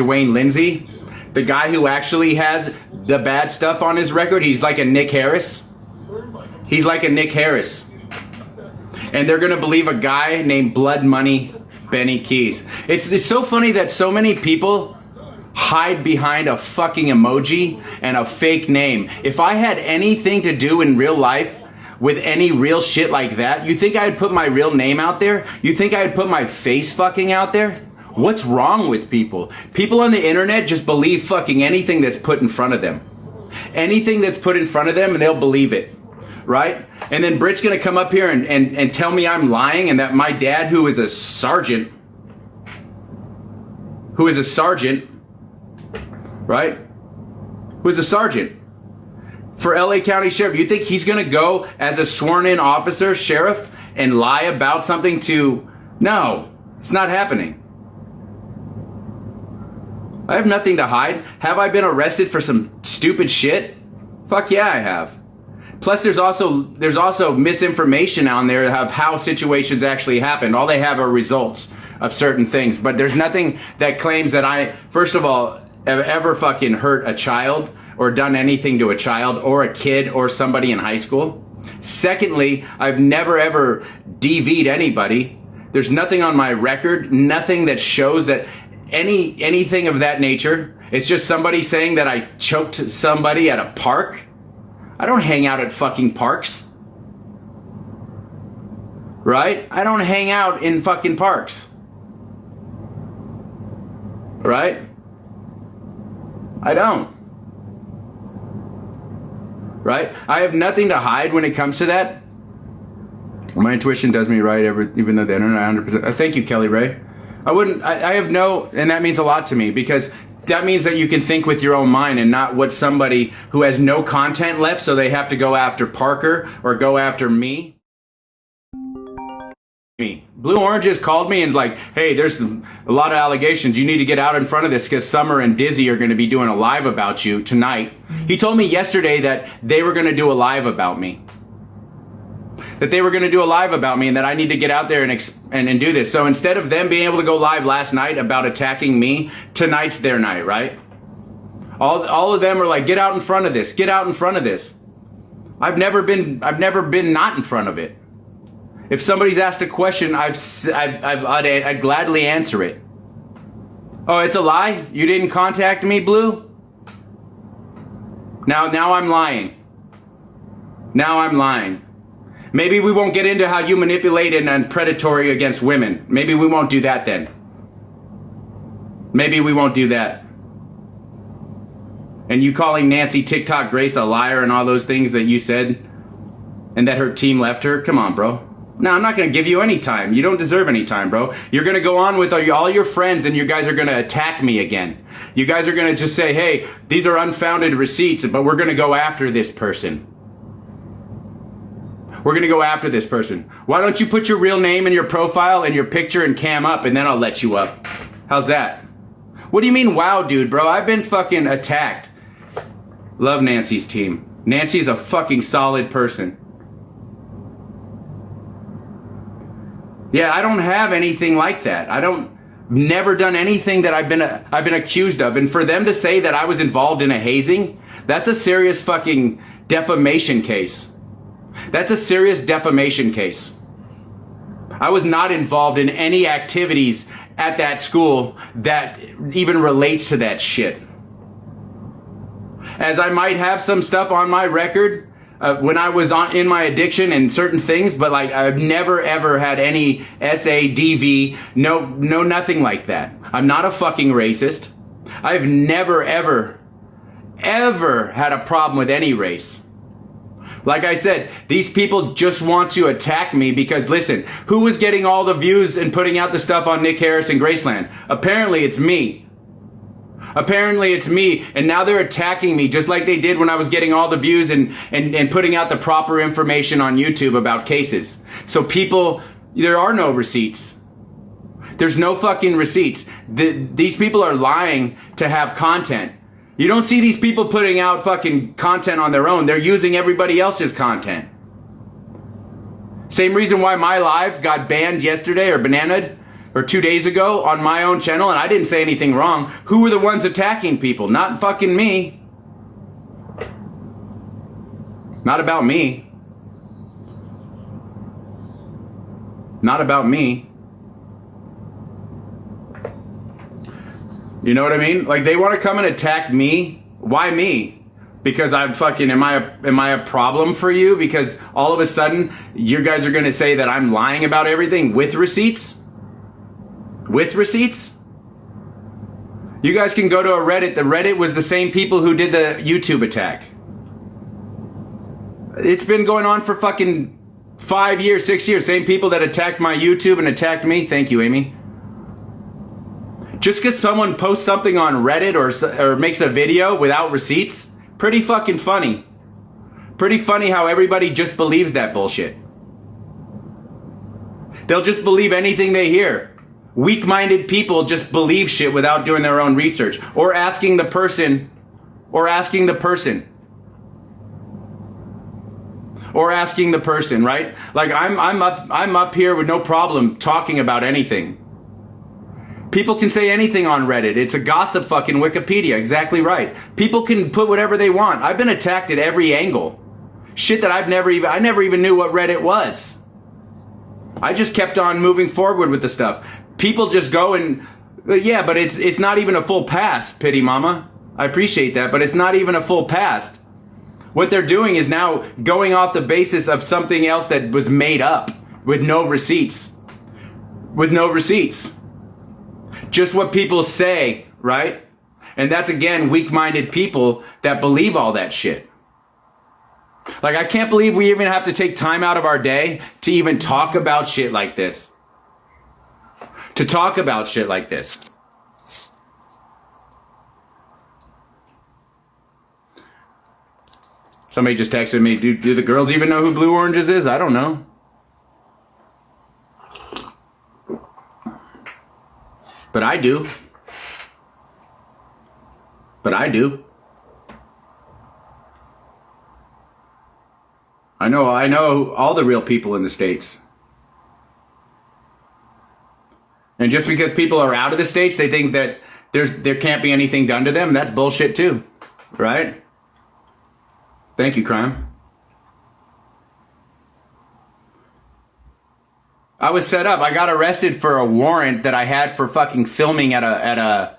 Dwayne Lindsay, the guy who actually has the bad stuff on his record. He's like a Nick Harris. He's like a Nick Harris. And they're going to believe a guy named Blood Money Benny Keys. It's so funny that so many people hide behind a fucking emoji and a fake name. If I had anything to do in real life with any real shit like that, you think I'd put my real name out there? You think I'd put my face fucking out there? What's wrong with people? People on the internet just believe fucking anything that's put in front of them. Anything that's put in front of them and they'll believe it. Right? And then Britt's gonna come up here and tell me I'm lying and that my dad, who is a sergeant, right? Who is a sergeant for LA County Sheriff. You think he's gonna go as a sworn in officer, sheriff, and lie about something to... No, it's not happening. I have nothing to hide. Have I been arrested for some stupid shit? Fuck yeah, I have. Plus, there's also misinformation on there of how situations actually happened. All they have are results of certain things. But there's nothing that claims that I, first of all, have ever fucking hurt a child or done anything to a child or a kid or somebody in high school. Secondly, I've never ever DV'd anybody. There's nothing on my record, nothing that shows that anything of that nature. It's just somebody saying that I choked somebody at a park. I don't hang out at fucking parks. Right? I don't hang out in fucking parks. Right? I don't. Right? I have nothing to hide when it comes to that. My intuition does me right, even though the internet 100%. Thank you, Kelly Ray. I have no, and that means a lot to me because that means that you can think with your own mind and not what somebody who has no content left, so they have to go after Parker or go after me. Blue Oranges called me and like, hey, there's a lot of allegations. You need to get out in front of this because Summer and Dizzy are going to be doing a live about you tonight. He told me yesterday that they were going to do a live about me. That they were going to do a live about me and that I need to get out there and do this. So instead of them being able to go live last night about attacking me, tonight's their night, right? All of them are like, get out in front of this. Get out in front of this. I've never been not in front of it. If somebody's asked a question, I'd gladly answer it. Oh, it's a lie? You didn't contact me, Blue? Now I'm lying. Now I'm lying. Maybe we won't get into how you manipulate and predatory against women. Maybe we won't do that then. Maybe we won't do that. And you calling Nancy TikTok Grace a liar and all those things that you said and that her team left her? Come on, bro. No, I'm not going to give you any time. You don't deserve any time, bro. You're going to go on with all your friends and you guys are going to attack me again. You guys are going to just say, hey, these are unfounded receipts, but we're going to go after this person. We're going to go after this person. Why don't you put your real name in your profile and your picture and cam up and then I'll let you up. How's that? What do you mean, wow, dude, bro? I've been fucking attacked. Love Nancy's team. Nancy's a fucking solid person. Yeah, I don't have anything like that. Never done anything that I've been accused of. And for them to say that I was involved in a hazing, that's a serious fucking defamation case. That's a serious defamation case. I was not involved in any activities at that school that even relates to that shit. As I might have some stuff on my record when I was in my addiction and certain things, but like I've never ever had any SADV, no nothing like that. I'm not a fucking racist. I've never ever had a problem with any race. Like I said, these people just want to attack me because, listen, who was getting all the views and putting out the stuff on Nick Harris and Graceland? Apparently it's me. Apparently it's me, and now they're attacking me just like they did when I was getting all the views and putting out the proper information on YouTube about cases. So people, there are no receipts. There's no fucking receipts. These people are lying to have content. You don't see these people putting out fucking content on their own. They're using everybody else's content. Same reason why my live got banned yesterday or bananaed. or 2 days ago on my own channel, and I didn't say anything wrong. Who were the ones attacking people? Not fucking me. Not about me. Not about me. You know what I mean? Like, they want to come and attack me. Why me? Because I'm fucking, am I a problem for you? Because all of a sudden you guys are going to say that I'm lying about everything with receipts? With receipts? You guys can go to a Reddit. The Reddit was the same people who did the YouTube attack. It's been going on for fucking 5 years, 6 years. Same people that attacked my YouTube and attacked me. Thank you, Amy. Just because someone posts something on Reddit or makes a video without receipts, pretty fucking funny. Pretty funny how everybody just believes that bullshit. They'll just believe anything they hear. Weak-minded people just believe shit without doing their own research or asking the person. Or asking the person, right? Like I'm up here with no problem talking about anything. People can say anything on Reddit. It's a gossip fucking Wikipedia. Exactly right. People can put whatever they want. I've been attacked at every angle. Shit that I never even knew what Reddit was. I just kept on moving forward with the stuff. People just go and, yeah, but it's not even a full pass, Pity Mama. I appreciate that, but it's not even a full pass. What they're doing is now going off the basis of something else that was made up with no receipts. With no receipts. Just what people say, right? And that's, again, weak-minded people that believe all that shit. Like, I can't believe we even have to take time out of our day to even talk about shit like this. To talk about shit like this. Somebody just texted me, do the girls even know who Blue Oranges is? I don't know. But I do. But I do. I know all the real people in the States. And just because people are out of the States, they think that there can't be anything done to them. That's bullshit too. Right? Thank you, crime. I was set up. I got arrested for a warrant that I had for fucking filming at a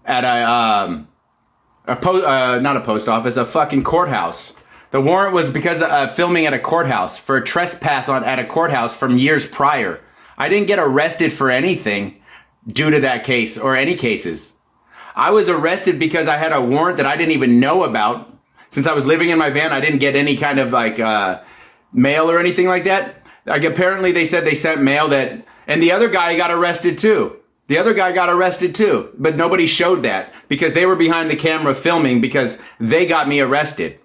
not a post office, a fucking courthouse. The warrant was because of filming at a courthouse for a trespass at a courthouse from years prior. I didn't get arrested for anything due to that case or any cases. I was arrested because I had a warrant that I didn't even know about. Since I was living in my van, I didn't get any kind of like mail or anything like that. Like, apparently they said they sent mail that, and the other guy got arrested too. The other guy got arrested too, but nobody showed that because they were behind the camera filming because they got me arrested.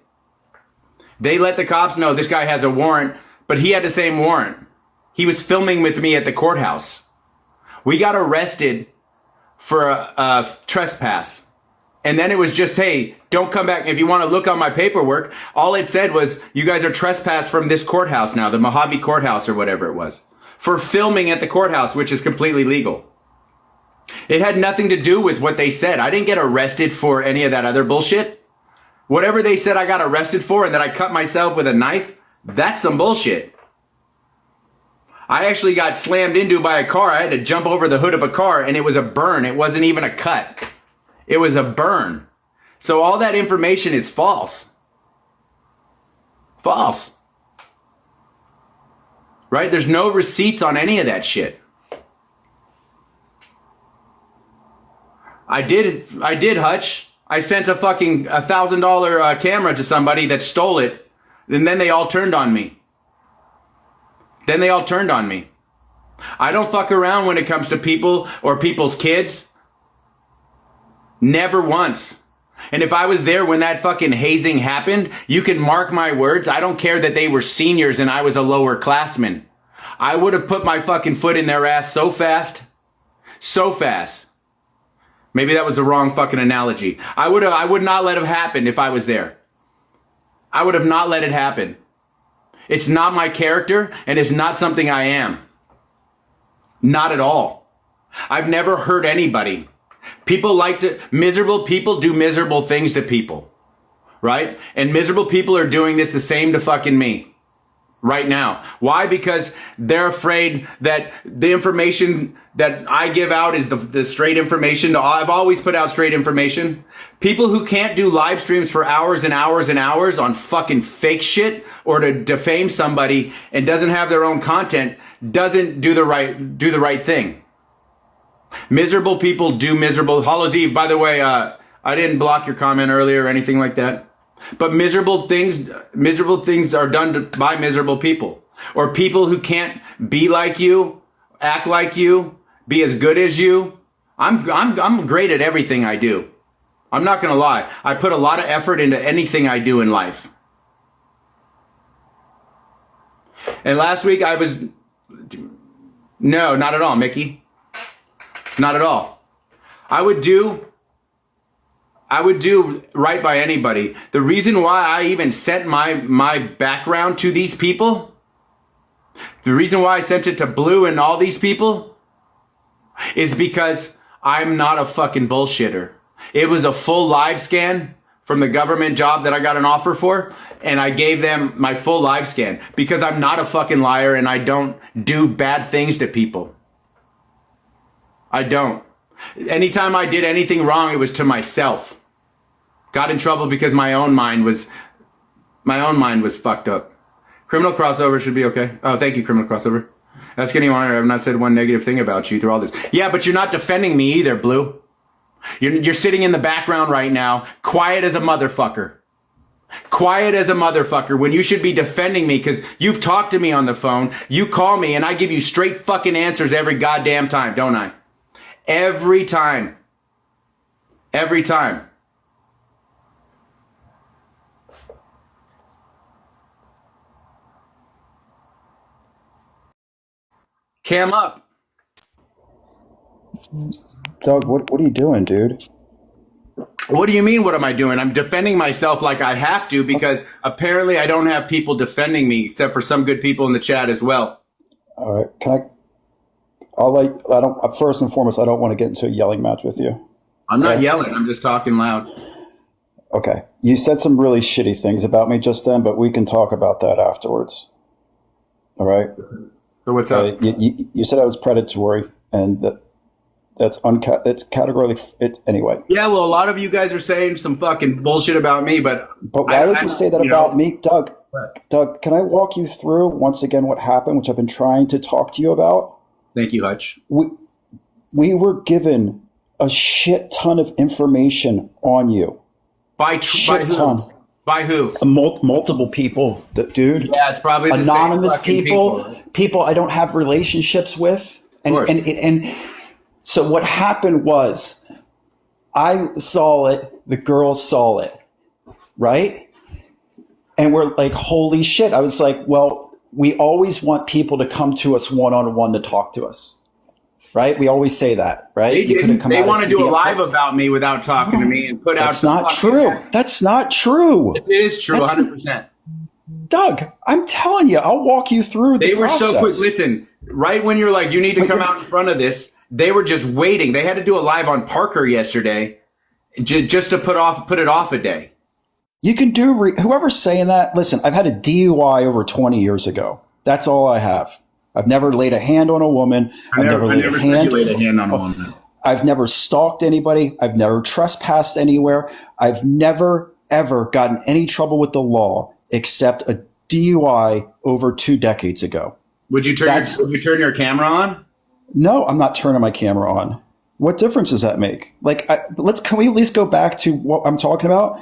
They let the cops know this guy has a warrant, but he had the same warrant. He was filming with me at the courthouse. We got arrested for a trespass. And then it was just, hey, don't come back. If you want to look on my paperwork, all it said was, you guys are trespassed from this courthouse now, the Mojave Courthouse or whatever it was, for filming at the courthouse, which is completely legal. It had nothing to do with what they said. I didn't get arrested for any of that other bullshit. Whatever they said I got arrested for and that I cut myself with a knife, that's some bullshit. I actually got slammed into by a car. I had to jump over the hood of a car and it was a burn. It wasn't even a cut. It was a burn. So all that information is false. False. Right? There's no receipts on any of that shit. I did, Hutch. I sent a fucking $1,000 camera to somebody that stole it. And then they all turned on me. I don't fuck around when it comes to people or people's kids. Never once. And if I was there when that fucking hazing happened, you can mark my words. I don't care that they were seniors and I was a lower classman. I would have put my fucking foot in their ass so fast. So fast. Maybe that was the wrong fucking analogy. I would not let it happen if I was there. I would have not let it happen. It's not my character and it's not something I am. Not at all. I've never hurt anybody. Miserable people do miserable things to people, right? And miserable people are doing this the same to fucking me right now. Why? Because they're afraid that the information that I give out is the straight information. I've always put out straight information. People who can't do live streams for hours and hours and hours on fucking fake shit or to defame somebody and doesn't have their own content doesn't do the right thing. Miserable people do miserable. Hollows Eve, by the way, I didn't block your comment earlier or anything like that. But miserable things are done by miserable people, or people who can't be like you, act like you, be as good as you. I'm great at everything I do. I'm not gonna lie. I put a lot of effort into anything I do in life. And last week no, not at all, Mickey. Not at all. I would do right by anybody. The reason why I even sent my background to these people, the reason why I sent it to Blue and all these people, is because I'm not a fucking bullshitter. It was a full live scan from the government job that I got an offer for, and I gave them my full live scan because I'm not a fucking liar and I don't do bad things to people. I don't. Anytime I did anything wrong, it was to myself. Got in trouble because my own mind was fucked up. Criminal Crossover should be okay. Oh, thank you, Criminal Crossover. That's getting on. I've not said one negative thing about you through all this. Yeah, but you're not defending me either, Blue. You're sitting in the background right now, quiet as a motherfucker. Quiet as a motherfucker when you should be defending me because you've talked to me on the phone. You call me and I give you straight fucking answers every goddamn time, don't I? Every time. Every time. Cam up. Doug, what are you doing, dude? What do you mean, what am I doing? I'm defending myself like I have to because apparently I don't have people defending me except for some good people in the chat as well. All right. First and foremost, I don't want to get into a yelling match with you. I'm not yelling. I'm just talking loud. Okay. You said some really shitty things about me just then, but we can talk about that afterwards. All right. So what's up? You said I was predatory, and that's categorically anyway. Yeah, well, a lot of you guys are saying some fucking bullshit about me, but why would you say that about me, Doug? Doug, can I walk you through once again what happened, which I've been trying to talk to you about? Thank you, Hutch. We were given a shit ton of information on you. By who? By who? Multiple people, dude. Yeah, it's probably the anonymous same people I don't have relationships with, and so what happened was, I saw it, the girls saw it, right? And we're like, holy shit! I was like, well, we always want people to come to us one-on-one to talk to us, right? We always say that, right? They want to do a live about me without talking to me and put out. That's not true. That's not true. It is true, 100%. Doug, I'm telling you, I'll walk you through the process. They were so quick. Listen, right when you're like, you need to come out in front of this, they were just waiting. They had to do a live on Parker yesterday just to put it off a day. You can do, whoever's saying that, listen, I've had a DUI over 20 years ago. That's all I have. I've never laid a hand on a woman. I've never laid a hand on a woman. I've never stalked anybody. I've never trespassed anywhere. I've never, ever gotten any trouble with the law except a DUI over 2 decades ago. Would you turn your camera on? No, I'm not turning my camera on. What difference does that make? Like, can we at least go back to what I'm talking about?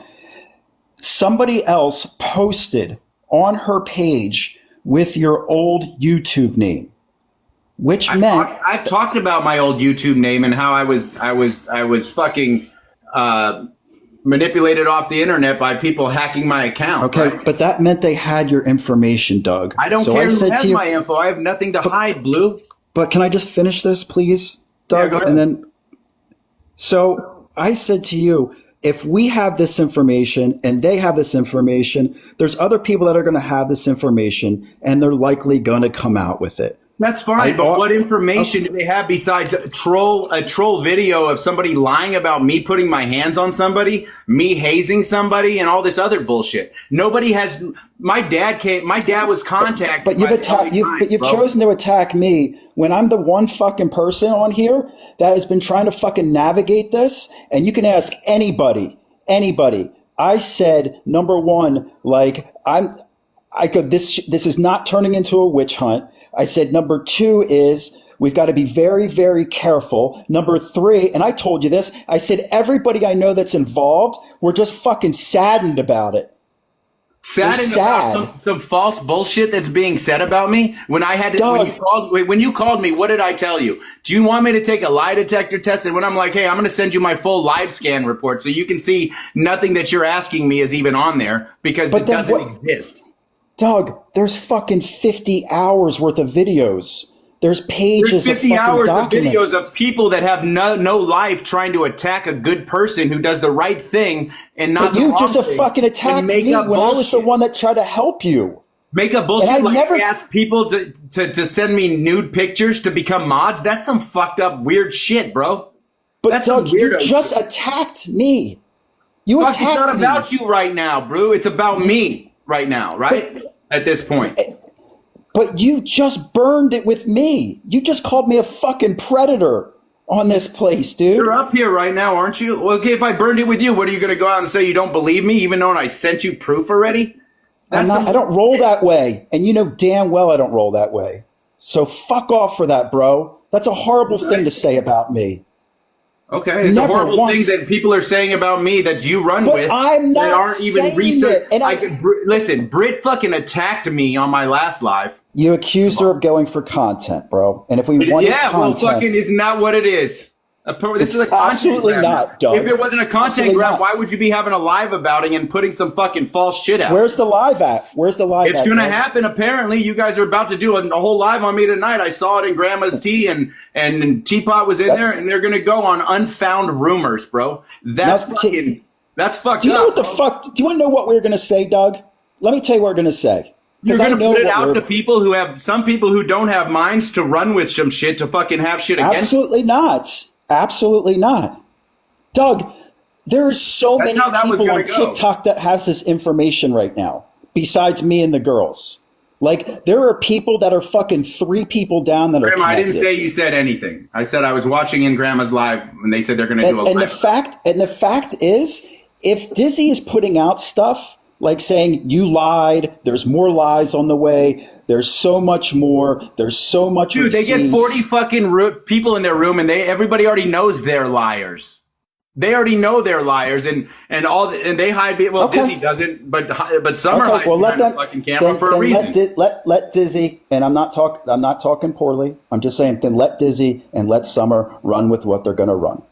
Somebody else posted on her page with your old YouTube name, which I've talked about my old YouTube name and how I was fucking manipulated off the internet by people hacking my account. Okay, right? But that meant they had your information, Doug. I don't care who has my info. I have nothing to hide, Blue. But can I just finish this, please, Doug? Yeah, go ahead. And then, so I said to you, if we have this information and they have this information, there's other people that are going to have this information and they're likely going to come out with it. That's fine, but what information do they have besides a troll video of somebody lying about me putting my hands on somebody, me hazing somebody, and all this other bullshit? Nobody has. My dad was contacted. But you've chosen to attack me when I'm the one fucking person on here that has been trying to fucking navigate this. And you can ask anybody. I said, number one, like this is not turning into a witch hunt. I said, number two is we've got to be very, very careful. Number three, and I told you this, I said, everybody I know that's involved, we're just fucking saddened about it. Saddened about some false bullshit that's being said about me? When I had to, when you called me, what did I tell you? Do you want me to take a lie detector test? And when I'm like, hey, I'm going to send you my full live scan report so you can see nothing that you're asking me is even on there because it doesn't exist. Doug, there's fucking 50 hours worth of videos. There's pages of fucking documents. 50 hours of videos of people that have no life trying to attack a good person who does the right thing and not the wrong thing. You just fucking attacked me when I was the one that tried to help you. Make up bullshit I ask people to send me nude pictures to become mods? That's some fucked up weird shit, bro. But that's Doug, you just attacked me. You attacked me. It's not about you right now, bro. It's about me right now, right? At this point. But you just burned it with me. You just called me a fucking predator on this place, dude. You're up here right now, aren't you? Well, okay, if I burned it with you, what are you going to go out and say you don't believe me, even though I sent you proof already? I don't roll that way. And you know damn well I don't roll that way. So fuck off for that, bro. That's a horrible thing to say about me. Okay, it's a horrible thing that people are saying about me that you run with. I'm not saying it. And listen, Britt fucking attacked me on my last live. You accused her of going for content, bro. And if we wanted content, well, fucking isn't that what it is? This is a absolutely not, Doug. If it wasn't a content grab, why would you be having a live about it and putting some fucking false shit out? Where's the live at? It's going to happen, apparently. You guys are about to do a whole live on me tonight. I saw it in Grandma's Tea, and Teapot was in there, and they're going to go on Unfound Rumors, bro. That's fucked Do you know up. what the fuck? Do you want to know what we're going to say, Doug? Let me tell you what we're going to say. You're going to put it out to people who have, some people who don't have minds to run with some shit, to fucking have shit against. Absolutely not. Absolutely not. Doug, there are so many people on TikTok that has this information right now, besides me and the girls. Like, there are people that are fucking 3 people down that Grandma, are connected. I didn't say you said anything. I said I was watching in Grandma's live, and they said they're going to do a live. And the fact is, if Dizzy is putting out stuff like saying, you lied, there's more lies on the way, there's so much more, there's so much Dude, receipts. They get 40 fucking people in their room, and everybody already knows they're liars. They already know they're liars, and they hide. Well, okay. Dizzy doesn't, but Summer hides behind the fucking camera for a reason. Let Dizzy, and I'm not talking poorly. I'm just saying, then let Dizzy and let Summer run with what they're going to run.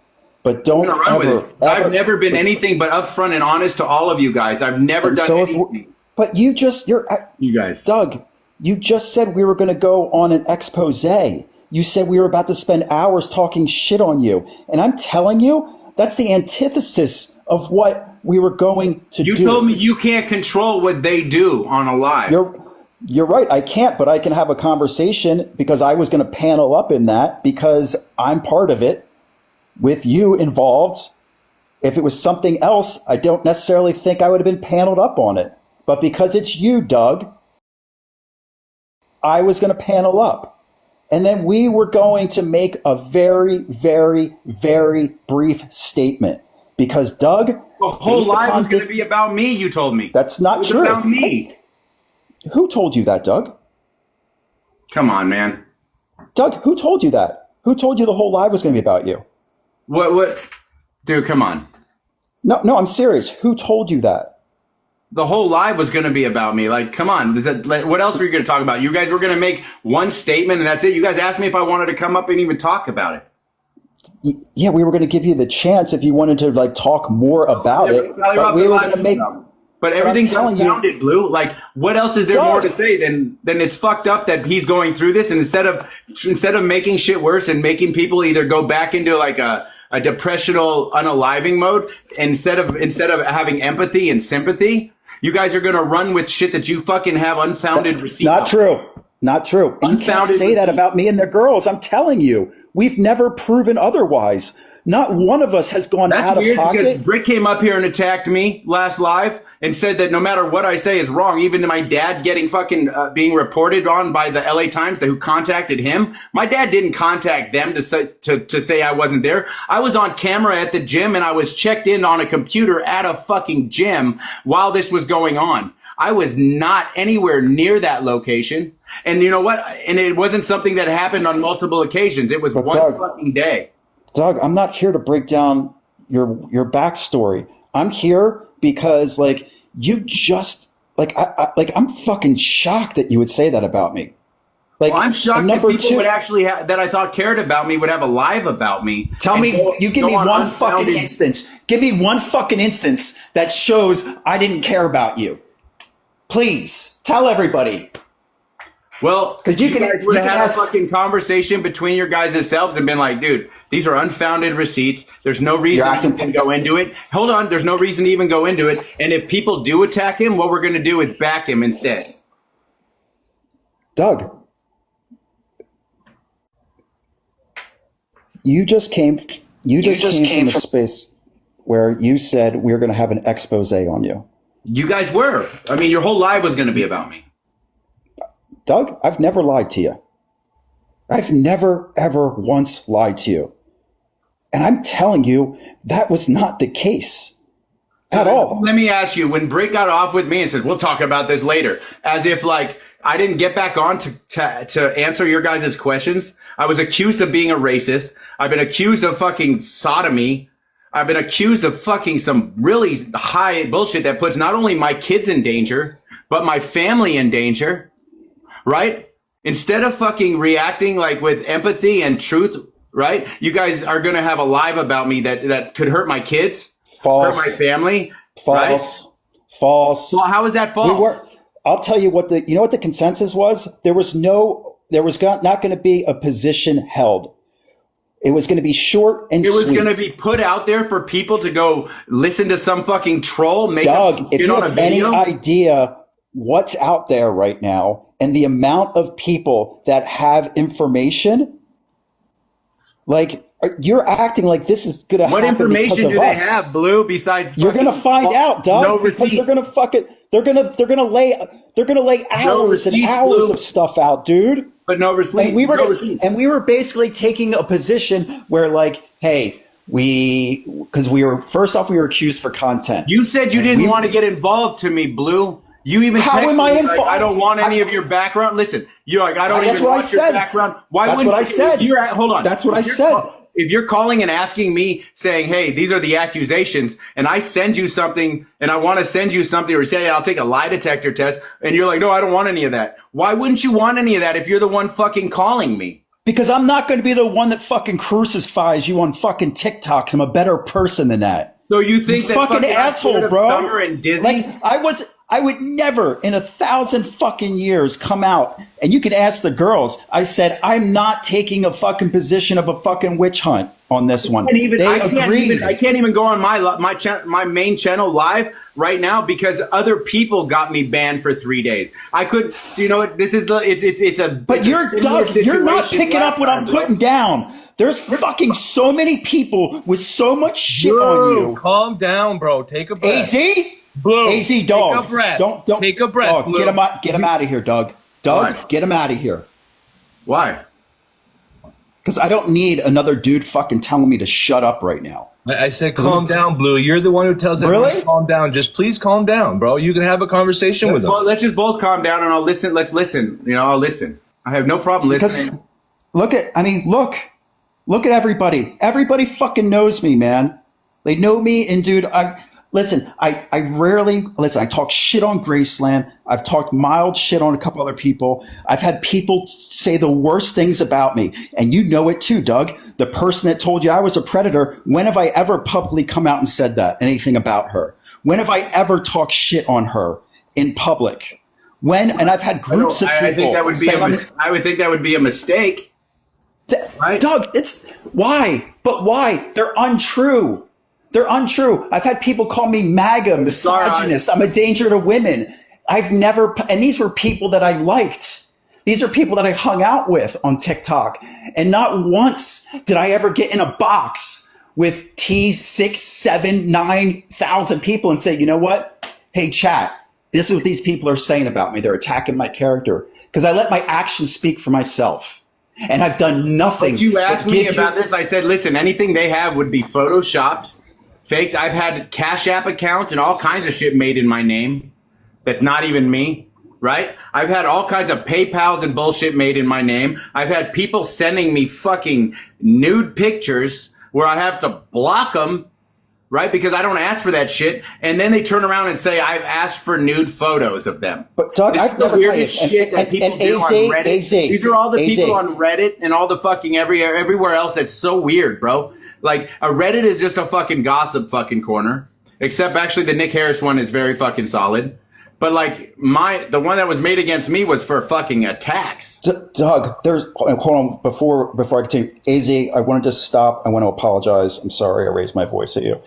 But don't ever. I've never been anything but upfront and honest to all of you guys. I've never done anything. But you guys, Doug, you just said we were going to go on an expose. You said we were about to spend hours talking shit on you, and I'm telling you, that's the antithesis of what we were going to do. You told me you can't control what they do on a live. You're right. I can't, but I can have a conversation because I was going to panel up in that because I'm part of it with you involved. If it was something else, I don't necessarily think I would have been paneled up on it. But because it's you, Doug, I was going to panel up. And then we were going to make a very, very, very brief statement. Because, Doug, the whole live was going to be about me, you told me. That's not true. About me. Who told you that, Doug? Come on, man. Doug, who told you that? Who told you the whole live was going to be about you? What? Dude, come on. No, I'm serious. Who told you that? The whole live was going to be about me. Like, come on. What else were you going to talk about? You guys were going to make one statement and that's it. You guys asked me if I wanted to come up and even talk about it. Yeah, we were going to give you the chance if you wanted to like talk more about it. But we were going to make. But everything's unfounded, Blue. Like, what else is there more to say than it's fucked up that he's going through this? And instead of making shit worse and making people either go back into like a depressional unaliving mode, instead of having empathy and sympathy, you guys are going to run with shit that you fucking have unfounded receipts. Not true. Not true. And you can't say that about me and the girls. I'm telling you, we've never proven otherwise. Not one of us has gone out of pocket. Because Brick came up here and attacked me last live and said that no matter what I say is wrong, even my dad getting fucking being reported on by the LA Times who contacted him. My dad didn't contact them to say I wasn't there. I was on camera at the gym and I was checked in on a computer at a fucking gym while this was going on. I was not anywhere near that location. And you know what? And it wasn't something that happened on multiple occasions. It was one fucking day. Doug, I'm not here to break down your backstory. I'm here because you just I'm fucking shocked that you would say that about me. I'm shocked that people would actually that I thought cared about me would have a live about me. Tell me, you give me one fucking instance. Give me one fucking instance that shows I didn't care about you. Please tell everybody. Well, because you guys would have had a fucking conversation between your guys' selves and been like, dude, these are unfounded receipts. There's no reason to even go into it. Hold on. There's no reason to even go into it. And if people do attack him, what we're going to do is back him instead. Doug, you just came from a space where you said we were going to have an expose on you. You guys were. I mean, your whole live was going to be about me. Doug, I've never lied to you. I've never, ever once lied to you. And I'm telling you, that was not the case at all. Let me ask you, when Brick got off with me and said, we'll talk about this later, as if I didn't get back on to answer your guys' questions. I was accused of being a racist. I've been accused of fucking sodomy. I've been accused of fucking some really high bullshit that puts not only my kids in danger, but my family in danger. Right? Instead of fucking reacting with empathy and truth, right? You guys are going to have a live about me that could hurt my kids, false, hurt my family. False. Right? False. Well, how is that false? I'll tell you what the consensus was. There was not going to be a position held. It was going to be short and sweet. It was going to be put out there for people to go listen to some fucking troll make Doug, if you have any idea what's out there right now and the amount of people that have information, you're acting like this is going to happen. What information do they us. have, Blue? Besides, you're going to find out, Doug, no because they're going to fuck it. They're going to lay hours and hours Blue. Of stuff out, dude. But no receipt. And we were basically taking a position where, hey, because we were accused for content. You said you didn't want to get involved to me, Blue. You even how am I involved? I don't want any of your background. Listen, you're I don't even want your background. Why that's what I said. Hold on. That's what I said. If you're calling and asking me saying, hey, these are the accusations, and I send you something and I want to send you something or say, I'll take a lie detector test, and you're like, no, I don't want any of that. Why wouldn't you want any of that if you're the one fucking calling me? Because I'm not going to be the one that fucking crucifies you on fucking TikToks. I'm a better person than that. So you think that fucking asshole, bro? Summer and Disney? I would never in 1,000 fucking years come out, and you can ask the girls. I said, I'm not taking a fucking position of a fucking witch hunt on this one. They agreed. I can't even go on my main channel live right now because other people got me banned for 3 days. I could, this is it's a. But Doug, you're not picking up what I'm putting down. There's fucking so many people with so much shit on you. Calm down, bro. Take a breath. AZ? Blue, AZ, dog. Take a breath. Don't take a breath. Dog, get him out of here, Doug. Doug, Why? Get him out of here. Why? Because I don't need another dude fucking telling me to shut up right now. I said, calm down, Blue. You're the one who tells everyone to calm down. Just please calm down, bro. You can have a conversation with them. Well, let's just both calm down and I'll listen. Let's listen. I'll listen. I have no problem listening. Look at everybody. Everybody fucking knows me, man. They know me, and dude, I rarely I talk shit on Graceland. I've talked mild shit on a couple other people. I've had people say the worst things about me. And you know it too, Doug. The person that told you I was a predator, when have I ever publicly come out and said anything about her? When have I ever talked shit on her in public? And I've had groups of people. I think that would be I would think that would be a mistake. Right? Doug, why? But why? They're untrue. They're untrue. I've had people call me MAGA, misogynist. I'm a danger to women. And these were people that I liked These are people that I hung out with on TikTok. And not once did I ever get in a box with T 6, 7, 9,000 people and say, you know what? Hey, chat, this is what these people are saying about me. They're attacking my character. Because I let my actions speak for myself. And I've done nothing. When you asked me about this, I said, listen, anything they have would be photoshopped, faked. I've had Cash App accounts and all kinds of shit made in my name that's not even me, right? I've had all kinds of PayPals and bullshit made in my name. I've had people sending me fucking nude pictures where I have to block them, right? Because I don't ask for that shit. And then they turn around and say, I've asked for nude photos of them. But Doug, I've never weirdest shit that people do on Reddit. These are all the people on Reddit and all the fucking everywhere else that's so weird, bro. Like, a Reddit is just a fucking gossip fucking corner. Except actually the Nick Harris one is very fucking solid. But like the one that was made against me was for fucking attacks. Doug, hold on, before I continue, AZ, I want to just stop. I want to apologize. I'm sorry I raised my voice at you.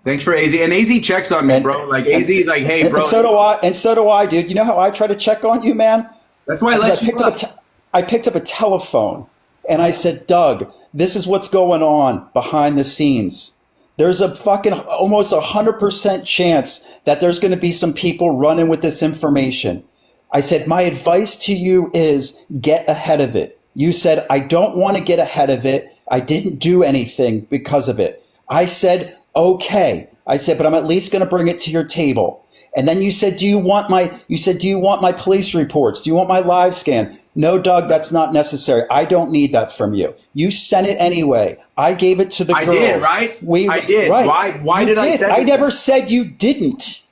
Thanks for AZ. And AZ checks on me, bro. Like AZ is like, hey, bro. And so do I, dude. You know how I try to check on you, man? That's why I picked up a telephone and I said, Doug, this is what's going on behind the scenes. There's a fucking almost 100% chance that there's going to be some people running with this information. I said, my advice to you is get ahead of it. You said, I don't want to get ahead of it. I didn't do anything because of it. I said, okay. I said, but I'm at least going to bring it to your table. And then you said, do you want my police reports? Do you want my live scan? No, Doug, that's not necessary. I don't need that from you. You sent it anyway. I gave it to the girls. I did, right? I did. Right. Why did I send it? I never said you didn't.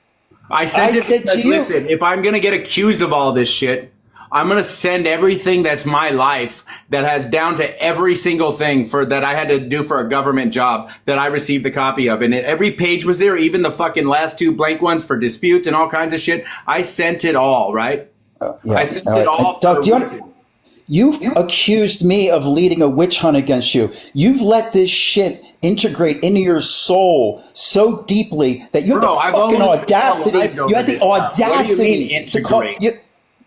I said to you, listen, if I'm going to get accused of all this shit, I'm going to send everything that's my life that has down to every single thing that I had to do for a government job that I received the copy of. And every page was there, even the fucking last 2 blank ones for disputes and all kinds of shit. I sent it all, right? Yeah. I sent it all. Doug, you've accused me of leading a witch hunt against you. You've let this shit integrate into your soul so deeply that you had the fucking audacity. You had the audacity to call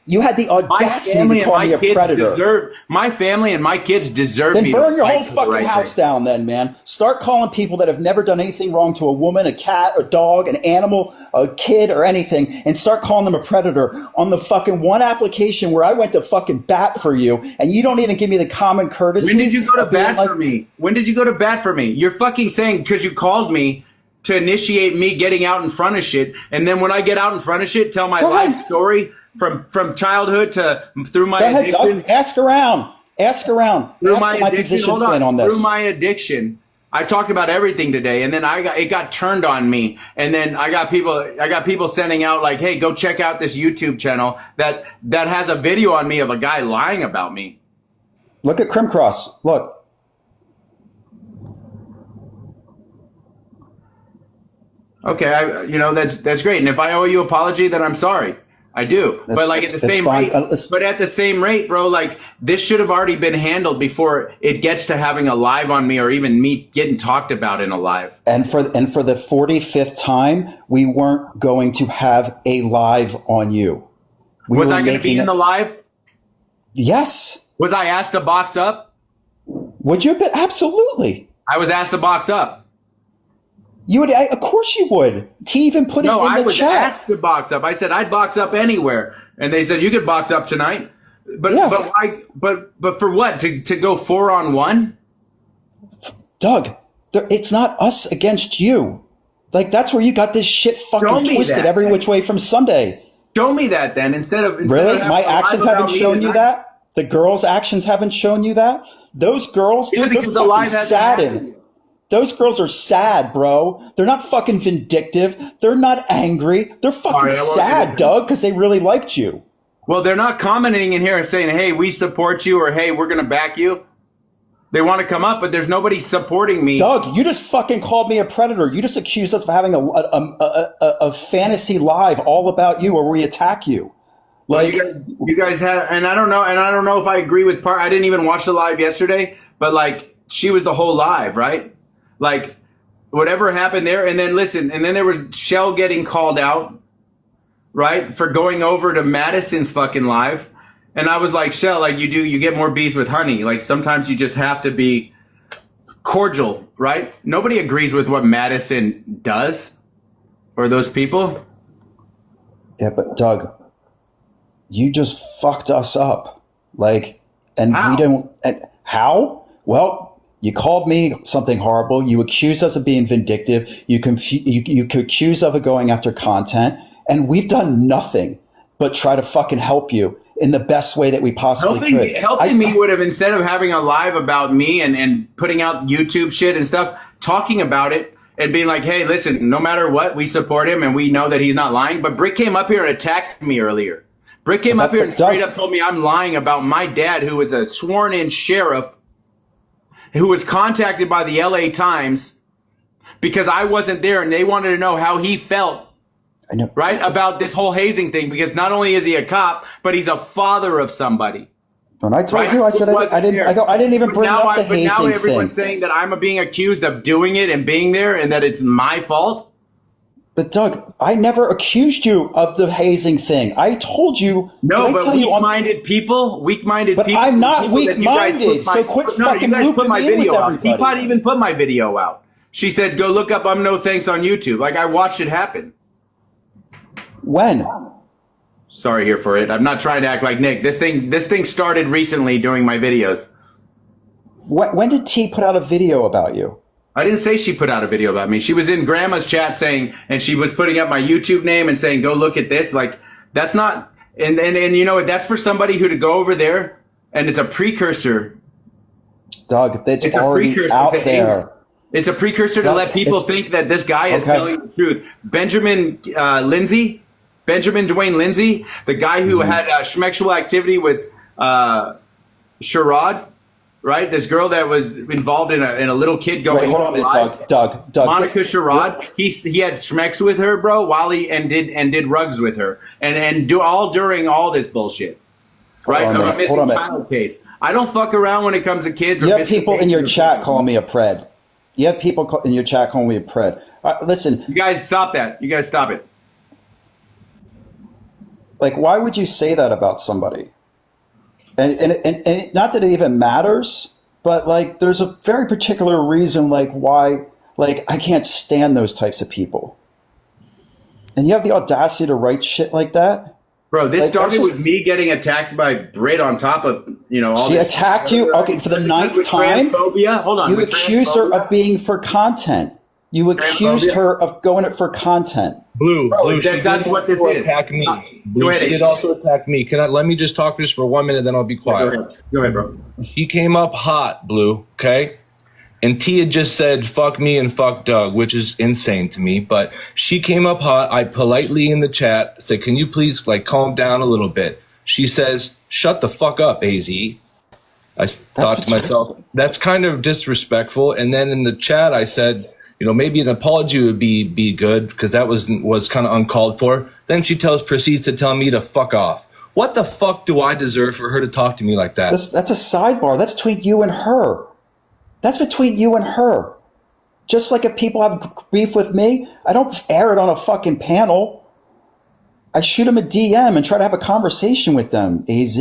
you had the audacity to call me a predator. My family and my kids deserve me. Then burn your whole fucking house down then, man. Start calling people that have never done anything wrong to a woman, a cat, a dog, an animal, a kid, or anything, and start calling them a predator on the fucking one application where I went to fucking bat for you, and you don't even give me the common courtesy. When did you go to bat for me? When did you go to bat for me? You're fucking saying because you called me to initiate me getting out in front of shit, and then when I get out in front of shit, tell my life story from childhood to through my addiction. Doug, ask around. Through my addiction. Hold on. Through my addiction, I talked about everything today, and then it got turned on me, and then I got people sending out like, hey, go check out this YouTube channel that has a video on me of a guy lying about me. Look at Crim Cross. Look. Okay, that's great, and if I owe you an apology, then I'm sorry. I do. But like at the same rate, bro, like this should have already been handled before it gets to having a live on me or even me getting talked about in a live. And for the 45th time, we weren't going to have a live on you. Was I going to be in the live? Yes. Was I asked to box up? Would you have been? Absolutely. I was asked to box up. You would, of course you would. To even put it in the chat. No, I was asked to box up. I said I'd box up anywhere, and they said you could box up tonight. But why? But for what? To go 4-on-1? Doug, it's not us against you. Like that's where you got this shit fucking twisted every which way from Sunday. Show me that then instead of my actions haven't shown you that. The girls' actions haven't shown you that. Those girls, they're fucking saddened. Those girls are sad, bro. They're not fucking vindictive. They're not angry. They're fucking sad, Doug, because they really liked you. Well, they're not commenting in here and saying, hey, we support you or hey, we're going to back you. They want to come up, but there's nobody supporting me. Doug, you just fucking called me a predator. You just accused us of having a fantasy live all about you where we attack you. Like you guys had, and I don't know if I agree with I didn't even watch the live yesterday, but like she was the whole live, right? Like, whatever happened there, and then listen, and then there was Shell getting called out, right, for going over to Madison's fucking live, And I was like, Shell, like you get more bees with honey. Like sometimes you just have to be cordial, right? Nobody agrees with what Madison does or those people. Yeah, but Doug, you just fucked us up. Like, and How? we don't, how? Well, you called me something horrible. You accused us of being vindictive. You accused us of going after content, and we've done nothing but try to fucking help you in the best way that we possibly could. Helping me would have, instead of having a live about me and putting out YouTube shit and stuff, talking about it and being like, hey, listen, no matter what, we support him and we know that he's not lying. But Brick came up here and attacked me earlier. Brick came up here and straight up told me I'm lying about my dad, who is a sworn-in sheriff, who was contacted by the LA Times because I wasn't there and they wanted to know how he felt. I know. Right? About this whole hazing thing, because not only is he a cop, but he's a father of somebody. When I told you, I said I didn't even bring up the hazing thing. But now everyone's saying that I'm being accused of doing it and being there and that it's my fault. But Doug, I never accused you of the hazing thing. I told you. No, but weak-minded people. But I'm not weak-minded, so quit fucking looping me in with everybody. He even put my video out. She said, go look up No Thanks on YouTube. Like, I watched it happen. When? Sorry here for it. I'm not trying to act like Nick. This thing started recently during my videos. When did T put out a video about you? I didn't say she put out a video about me. She was in Grandma's chat saying, and she was putting up my YouTube name and saying, go look at this. Like, that's not, and you know, that's for somebody who to go over there, and it's a precursor. Doug, it's already out there. It's a precursor to let people think that this guy is telling the truth. Benjamin Dwayne Lindsay, the guy who had schmexual activity with Sherrod, right? This girl that was involved in a little kid going. Wait, hold on a minute, Doug. Monica Sherrod. He had schmex with her, bro. Wally and did rugs with her, and do all during all this bullshit. Right? So a missing child case. I don't fuck around when it comes to kids. You have people in your chat calling me a pred. You have people in your chat calling me a pred. Listen. You guys stop that. You guys stop it. Like, why would you say that about somebody? And not that it even matters, but like, there's a very particular reason, like why, like, I can't stand those types of people. And you have the audacity to write shit like that. Bro, this started with me getting attacked by Brit on top of, you know, all she attacked you? Okay, for the 9th time? Hold on. You accused her of being for content. You accused her of going it for content. Blue, that's what this is. Attack me. Blue, she did also attack me. Let me just talk just for 1 minute, then I'll be quiet. Go ahead, bro. She came up hot, Blue, okay? And T had just said, fuck me and fuck Doug, which is insane to me. But she came up hot. I politely in the chat said, can you please like calm down a little bit? She says, shut the fuck up, AZ. I thought to myself, that's kind of disrespectful. And then in the chat, I said, you know, maybe an apology would be good because that was kind of uncalled for. Then she proceeds to tell me to fuck off. What the fuck do I deserve for her to talk to me like that? That's a sidebar. That's between you and her. That's between you and her. Just like if people have beef with me, I don't air it on a fucking panel. I shoot them a DM and try to have a conversation with them, AZ.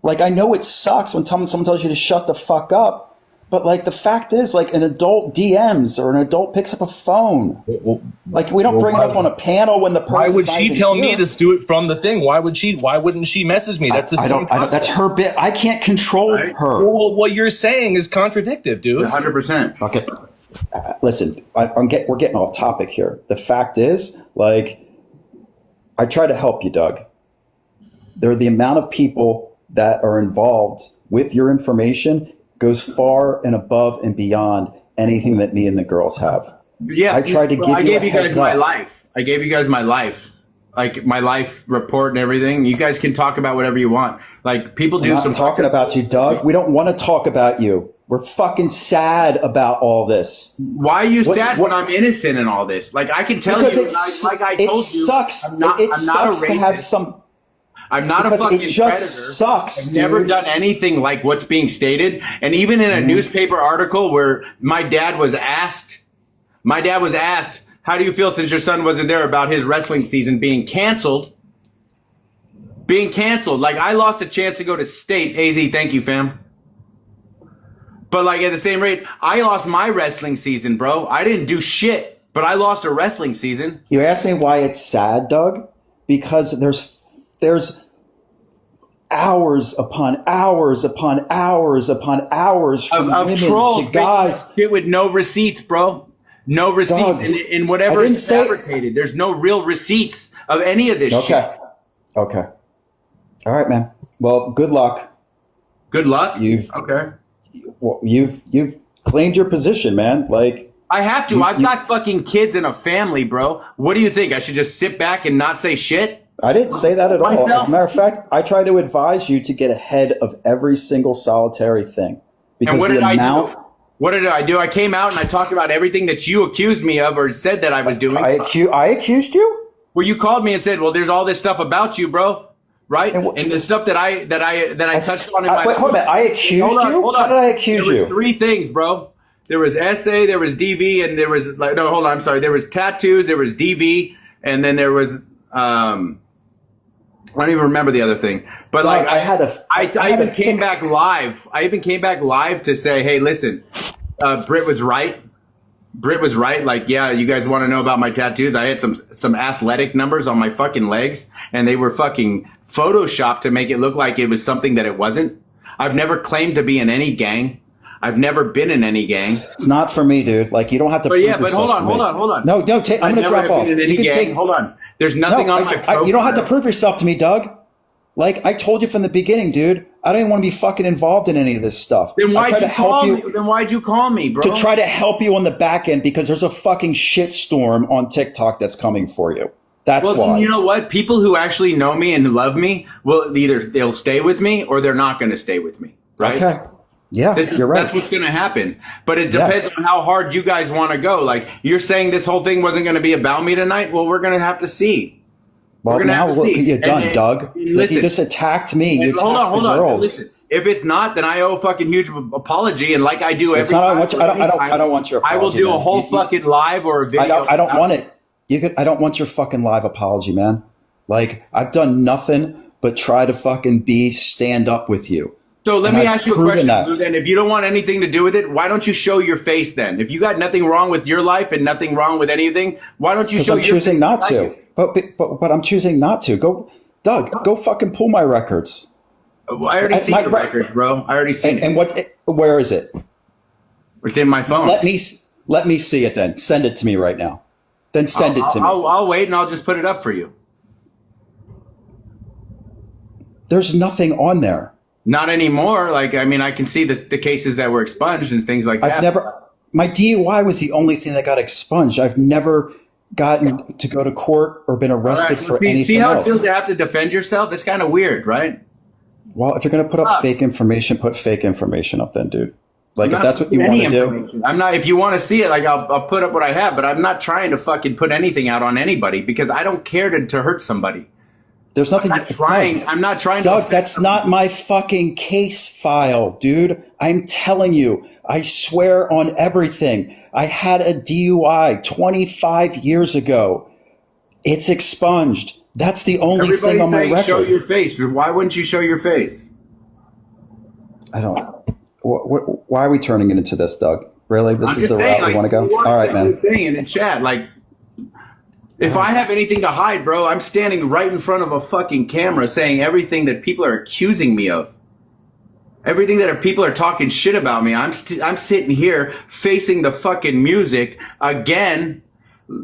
Like, I know it sucks when someone tells you to shut the fuck up. But, like, the fact is, like, an adult DMs or an adult picks up a phone. Like, we don't bring it up on a panel when the person. Why would she tell me to do it from the thing? Why wouldn't she message me? That's I don't. That's her bit. I can't control her. Well, what you're saying is contradictive, dude. 100%. Okay. Listen, we're getting off topic here. The fact is, like, I try to help you, Doug. There are the amount of people that are involved with your information goes far and above and beyond anything that me and the girls have. Yeah, I tried to give you a heads up. I gave you guys my life, like my life report and everything. You guys can talk about whatever you want. Like people do some talking about you, Doug. We don't want to talk about you. We're fucking sad about all this. Why are you sad when I'm innocent in all this? Like I can tell you, like I told you, sucks. I'm not a racist. To have some. I'm not a fucking predator. It just sucks. I've never done anything like what's being stated. And even in a newspaper article where my dad was asked, how do you feel since your son wasn't there about his wrestling season being canceled? being canceled. Like, I lost a chance to go to state. AZ, thank you, fam. But like at the same rate, I lost my wrestling season, bro. I didn't do shit, but I lost a wrestling season. You asked me why it's sad, Doug? Because there's hours upon hours upon hours upon hours from women trolls to guys. Shit with no receipts, bro. No receipts. Doug, and whatever is fabricated. There's no real receipts of any of this shit. Okay. All right, man. Well, good luck. Good luck? Okay. You've claimed your position, man. Like, I have to. I've got fucking kids and a family, bro. What do you think? I should just sit back and not say shit? I didn't say that at all. As a matter of fact, I try to advise you to get ahead of every single solitary thing. Because and what did I do? What did I do? I came out and I talked about everything that you accused me of or said that I was doing. I accused you? Well, you called me and said, "Well, there's all this stuff about you, bro." Right? And the stuff that I touched on in my wait, hold on. I accused you? Hold on. How did I accuse you? There were three things, bro. There was SA, there was DV, and there was no, hold on, I'm sorry. There was tattoos, there was DV, and then there was I don't even remember the other thing. But like I even came back live. I even came back live to say, hey, listen, Britt was right. Britt was right. Like, yeah, you guys want to know about my tattoos? I had some athletic numbers on my fucking legs, and they were fucking photoshopped to make it look like it was something that it wasn't. I've never claimed to be in any gang. I've never been in any gang. It's not for me, dude. Like, you don't have to. But yeah, but hold on. No, I'm going to drop off. You can take. Hold on. There's nothing on my profile. You don't have to prove yourself to me, Doug. Like, I told you from the beginning, dude, I don't even want to be fucking involved in any of this stuff. Then why'd you call me, bro? To try to help you on the back end because there's a fucking shitstorm on TikTok that's coming for you. That's why. Well, you know what? People who actually know me and love me will either they'll stay with me or they're not going to stay with me, right? Okay. Yeah, you're right. That's what's going to happen. But it depends on how hard you guys want to go. Like, you're saying this whole thing wasn't going to be about me tonight? Well, we're going to have to see. Well, now look what you've done, Doug. Listen, you just attacked me. You attacked the girls. Listen, if it's not, then I owe a fucking huge apology. And like I do every time. I don't want your apology. I will do a whole fucking live or a video. I don't want it. I don't want your fucking live apology, man. Like, I've done nothing but try to stand up with you. So let me ask you a question, Lou, then. If you don't want anything to do with it, why don't you show your face then? If you got nothing wrong with your life and nothing wrong with anything, why don't you show your face? I'm choosing not to. But I'm choosing not to. Go, Doug, go fucking pull my records. Well, I already seen your records, bro. I already seen it. And where is it? It's in my phone. Let me see it then. Send it to me right now. Then send it to me. I'll wait and I'll just put it up for you. There's nothing on there. Not anymore. Like, I mean, I can see the cases that were expunged and things like that. My DUI was the only thing that got expunged. I've never gotten to go to court or been arrested for anything else. See how it feels to have to defend yourself? It's kind of weird, right? Well, if you're going to put up fake information, put fake information up then, dude. Like, if that's what you want to do. I'm not, if you want to see it, like, I'll put up what I have, but I'm not trying to fucking put anything out on anybody because I don't care to hurt somebody. There's nothing. I'm not trying. Doug, that's not my fucking case file, dude. I'm telling you. I swear on everything. I had a DUI 25 years ago. It's expunged. That's the only thing on my record. Show your face. Why wouldn't you show your face? I don't. Why are we turning it into this, Doug? Really? This is the route we want to go? All right, man. I'm saying in the chat, like, if I have anything to hide, bro, I'm standing right in front of a fucking camera saying everything that people are accusing me of. Everything that people are talking shit about me. I'm sitting here facing the fucking music again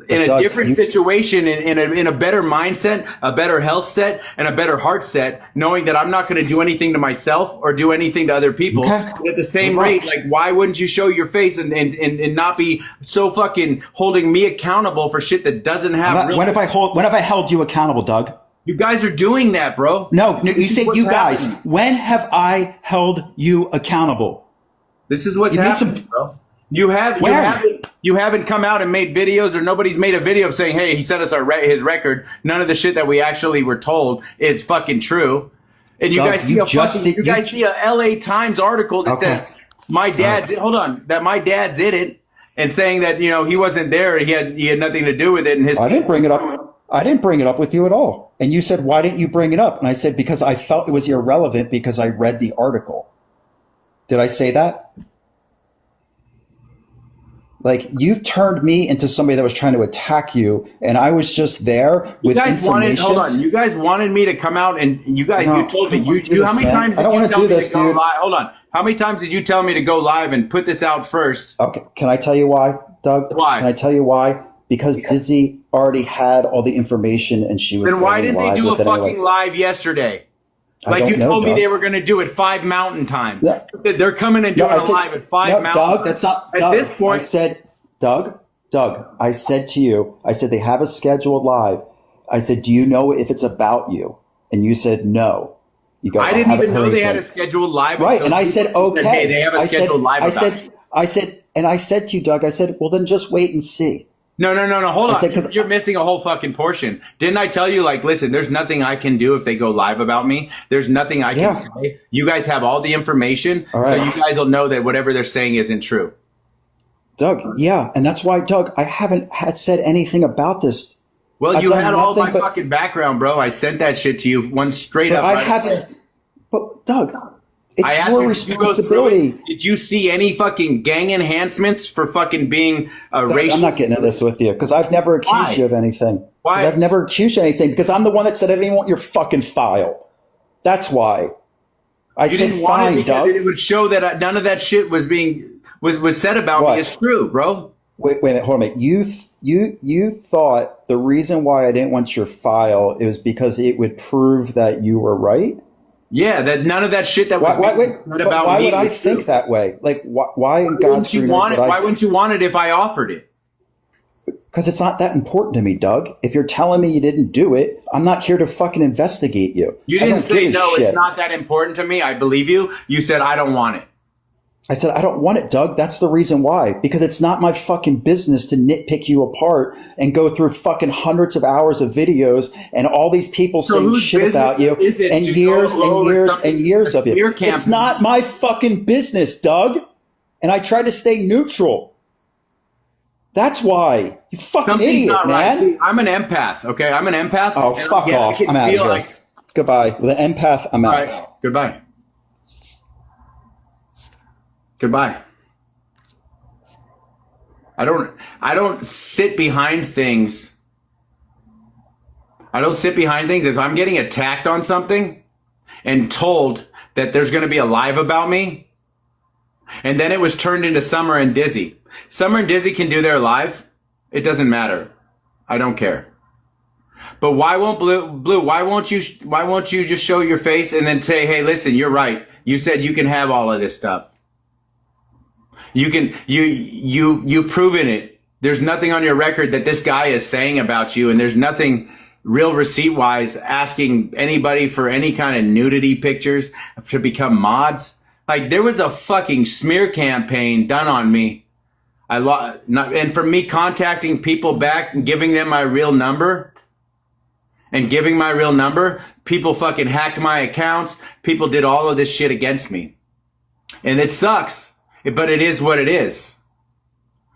in a different situation, in a better mindset, a better health set, and a better heart set, knowing that I'm not going to do anything to myself or do anything to other people. Okay. But at the same rate, like, why wouldn't you show your face and not be so fucking holding me accountable for shit that doesn't have? When have I held you accountable, Doug? You guys are doing that, bro. No, you said you guys. When have I held you accountable? This is what's happening, bro. You haven't come out and made videos, or nobody's made a video of saying, hey, he sent us his record. None of the shit that we actually were told is fucking true. And you guys see a LA Times article that says my dad did it, and saying that, you know, he wasn't there, he had nothing to do with it, and I didn't bring it up. I didn't bring it up with you at all. And you said, why didn't you bring it up? And I said, because I felt it was irrelevant because I read the article. Did I say that? Like, you've turned me into somebody that was trying to attack you, and I was just there with information. Hold on. You guys wanted me to come out, and you guys, you told me. How many times I don't want to do this, dude. Hold on. How many times did you tell me to go live and put this out first? Okay. Can I tell you why, Doug? Why? Can I tell you why? Because Dizzy already had all the information, and she was. Then why didn't they do a fucking live yesterday? Like you told me they were going to do it 5 Mountain Time. Yeah. They're coming and doing a live at 5 Mountain. Doug, that's not. At this point, I said, Doug, I said to you, I said they have a scheduled live. I said, do you know if it's about you? And you said no. You go, I didn't even know they had a scheduled live. Right, and I said okay. Hey, they have a scheduled live. I said to you, Doug, I said, well, then just wait and see. No. Hold on. You're missing a whole fucking portion. Didn't I tell you, like, listen, there's nothing I can do if they go live about me. There's nothing I can say. You guys have all the information, so you guys will know that whatever they're saying isn't true. Doug, yeah. And that's why, Doug, I haven't said anything about this. Well, you had all my fucking background, bro. I sent that shit to you one straight up. I haven't. But, Doug, it's your responsibility. Did you see any fucking gang enhancements for fucking being racial? I'm not getting into this with you because I've never accused you of anything. Why? I've never accused you of anything because I'm the one that said I didn't want your fucking file. That's why. I said fine, Doug. It would show that none of that shit was said about me is true, bro. Wait a minute, hold on a minute. You thought the reason why I didn't want your file is because it would prove that you were right? Yeah, that none of that shit that was said about me. Why would I think that way? Like, why in God's green earth would I? Why wouldn't you want it if I offered it? Because it's not that important to me, Doug. If you're telling me you didn't do it, I'm not here to fucking investigate you. You didn't say, no, it's not that important to me. I believe you. You said, I don't want it. I said, I don't want it, Doug. That's the reason why. Because it's not my fucking business to nitpick you apart and go through fucking hundreds of hours of videos and all these people saying shit about you and years and years and years of it. It's not my fucking business, Doug. And I try to stay neutral. That's why. You fucking idiot, man. See, I'm an empath, okay? I'm an empath. Oh, fuck off. I'm out of here. Goodbye. With an empath, I'm out. Right. Goodbye. Goodbye. I don't sit behind things. I don't sit behind things. If I'm getting attacked on something and told that there's going to be a live about me, and then it was turned into Summer and Dizzy. Summer and Dizzy can do their live. It doesn't matter. I don't care. But why won't Blue, why won't you just show your face and then say, hey, listen, you're right. You said you can have all of this stuff. You've proven it. There's nothing on your record that this guy is saying about you, and there's nothing real receipt-wise asking anybody for any kind of nudity pictures to become mods. Like, there was a fucking smear campaign done on me. And for me contacting people back and giving them my real number, people fucking hacked my accounts. People did all of this shit against me. And it sucks. But it is what it is.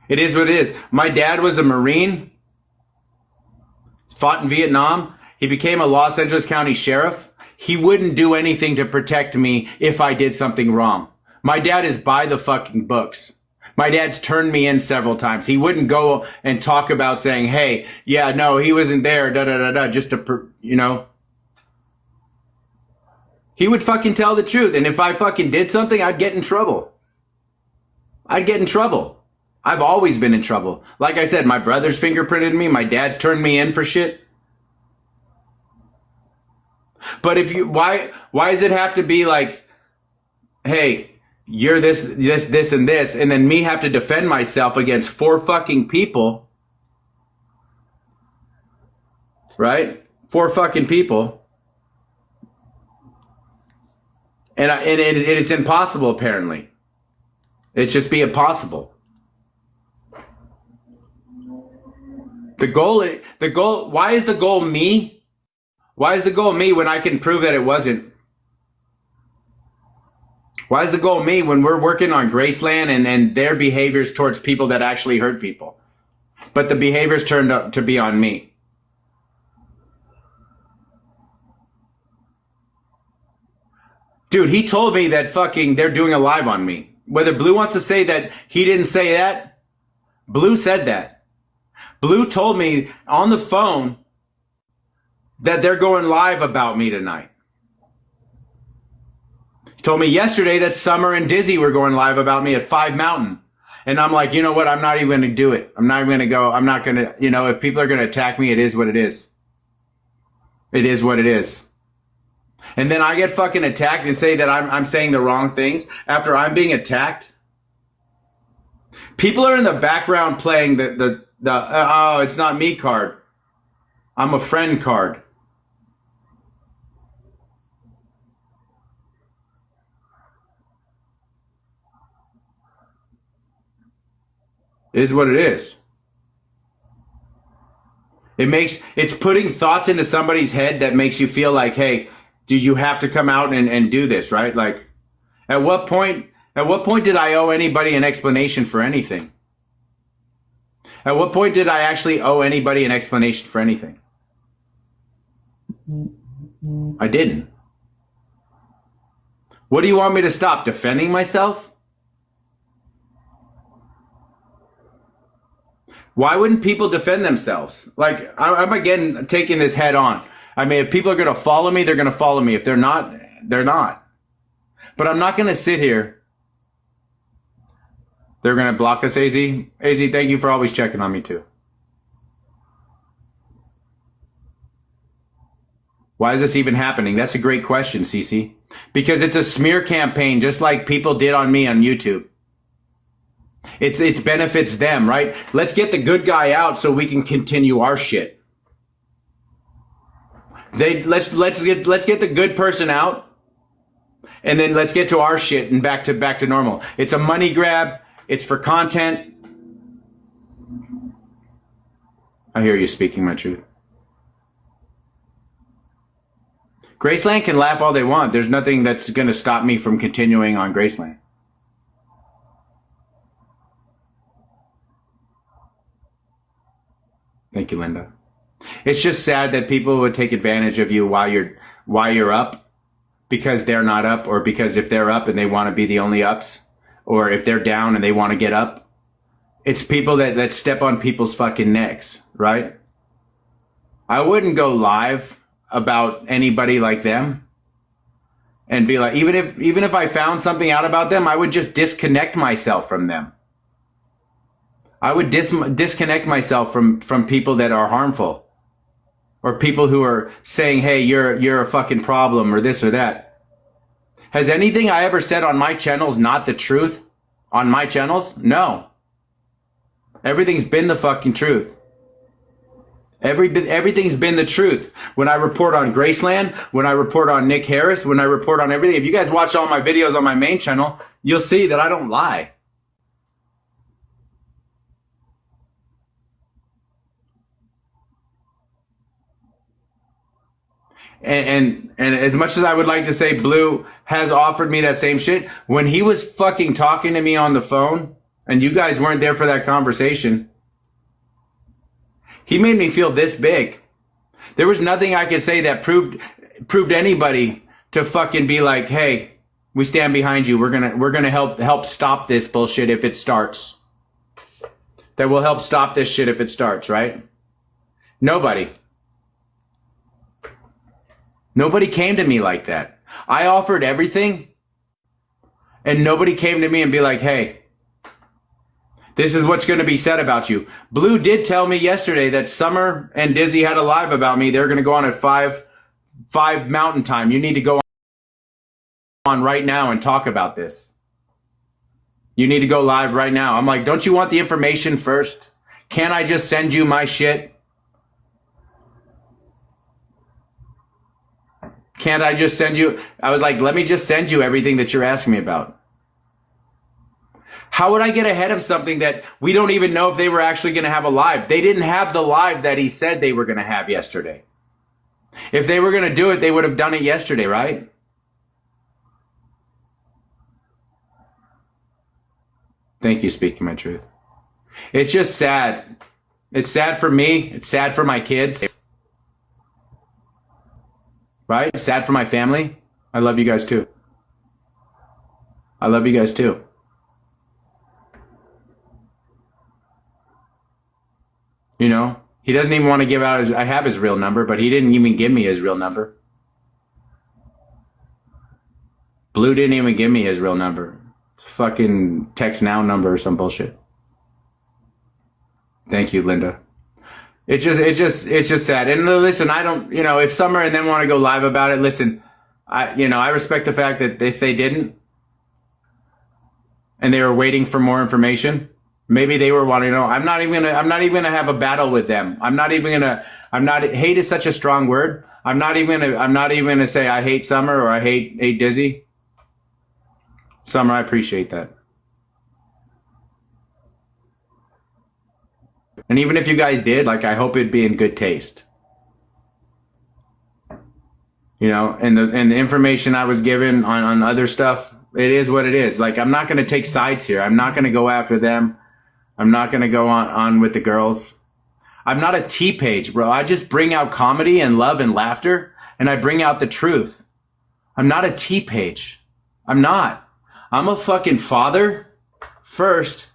It is what it is. My dad was a Marine, fought in Vietnam. He became a Los Angeles County sheriff. He wouldn't do anything to protect me if I did something wrong. My dad is by the fucking books. My dad's turned me in several times. He wouldn't go and talk about saying, hey, yeah, no, he wasn't there, just to, He would fucking tell the truth. And if I fucking did something, I'd get in trouble. I've always been in trouble. Like I said, my brother's fingerprinted me. My dad's turned me in for shit. But why does it have to be like, hey, you're this, and this, and then me have to defend myself against 4 fucking people, right? 4 fucking people. And it's impossible, apparently. It's just be impossible. The goal, why is the goal me? Why is the goal me when I can prove that it wasn't? Why is the goal me when we're working on Graceland and their behaviors towards people that actually hurt people? But the behaviors turned out to be on me. Dude, he told me that fucking they're doing a live on me. Whether Blue wants to say that he didn't say that, Blue said that. Blue told me on the phone that they're going live about me tonight. He told me yesterday that Summer and Dizzy were going live about me at 5 Mountain. And I'm like, you know what? I'm not even going to do it. I'm not even going to go. I'm not going to, if people are going to attack me, it is what it is. It is what it is. And then I get fucking attacked and say that I'm saying the wrong things after I'm being attacked. People are in the background playing the oh, it's not me card. I'm a friend card. It is what it is. It's putting thoughts into somebody's head that makes you feel like, hey, do you have to come out and do this, right? Like, at what point did I owe anybody an explanation for anything? At what point did I actually owe anybody an explanation for anything? I didn't. What do you want me to stop? Defending myself? Why wouldn't people defend themselves? Like, I'm again taking this head on. I mean, if people are going to follow me, they're going to follow me. If they're not, they're not. But I'm not going to sit here. They're going to block us, AZ. AZ, thank you for always checking on me too. Why is this even happening? That's a great question, Cece. Because it's a smear campaign, just like people did on me on YouTube. It's benefits them, right? Let's get the good guy out so we can continue our shit. Let's get the good person out, and then let's get to our shit and back to normal. It's a money grab. It's for content. I hear you speaking my truth. Graceland can laugh all they want. There's nothing that's going to stop me from continuing on Graceland. Thank you, Linda. It's just sad that people would take advantage of you while you're up, because they're not up, or because if they're up and they want to be the only ups, or if they're down and they want to get up. It's people that step on people's fucking necks, right? I wouldn't go live about anybody like them and be like, even if I found something out about them, I would just disconnect myself from them. I would disconnect myself from people that are harmful, or people who are saying, hey, you're a fucking problem, or this or that. Has anything I ever said on my channels not the truth? On my channels? No. Everything's been the fucking truth. Everything's been the truth. When I report on Graceland, when I report on Nick Harris, when I report on everything, if you guys watch all my videos on my main channel, you'll see that I don't lie. And as much as I would like to say Blue has offered me that same shit, when he was fucking talking to me on the phone, and you guys weren't there for that conversation, he made me feel this big. There was nothing I could say that proved anybody to fucking be like, hey, we stand behind you. We're gonna help stop this bullshit if it starts. That will help stop this shit if it starts, right? Nobody. Nobody came to me like that. I offered everything, and nobody came to me and be like, hey, this is what's going to be said about you. Blue did tell me yesterday that Summer and Dizzy had a live about me. They're going to go on at 5 Mountain Time. You need to go on right now and talk about this. You need to go live right now. I'm like, don't you want the information first? Can't I just send you my shit? Can't I just send you? I was like, let me just send you everything that you're asking me about. How would I get ahead of something that we don't even know if they were actually going to have a live? They didn't have the live that he said they were going to have yesterday. If they were going to do it, they would have done it yesterday, right? Thank you, speaking my truth. It's just sad. It's sad for me. It's sad for my kids. Right? Sad for my family. I love you guys too. I love you guys too. You know, he doesn't even want to give out I have his real number, but he didn't even give me his real number. Blue didn't even give me his real number. Fucking text now number or some bullshit. Thank you, Linda. It's just sad. And listen, I don't, you know, if Summer and them want to go live about it, listen, I respect the fact that if they didn't and they were waiting for more information, maybe they were wanting to know. I'm not even gonna have a battle with them. Hate is such a strong word. I'm not even gonna say I hate Summer or I hate Dizzy. Summer, I appreciate that. And even if you guys did, like, I hope it'd be in good taste. You know, and the information I was given on other stuff, it is what it is. Like, I'm not going to take sides here. I'm not going to go after them. I'm not going to go on with the girls. I'm not a T-page, bro. I just bring out comedy and love and laughter, and I bring out the truth. I'm not a T-page. I'm not. I'm a fucking father first,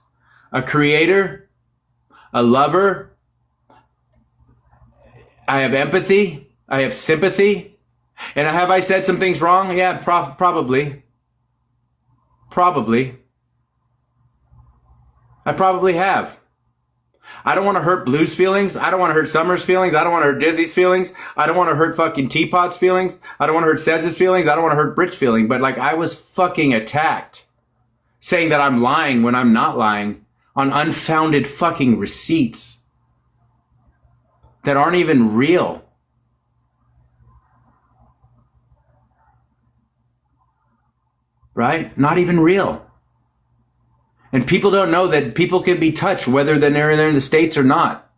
a creator, a lover. I have empathy. I have sympathy. And have I said some things wrong? Yeah, probably. Probably. I probably have. I don't want to hurt Blue's feelings. I don't want to hurt Summer's feelings. I don't want to hurt Dizzy's feelings. I don't want to hurt fucking Teapot's feelings. I don't want to hurt Sez's feelings. I don't want to hurt Brit's feeling. But like, I was fucking attacked, saying that I'm lying when I'm not lying, on unfounded fucking receipts that aren't even real. Right? Not even real. And people don't know that people can be touched whether they're in the States or not.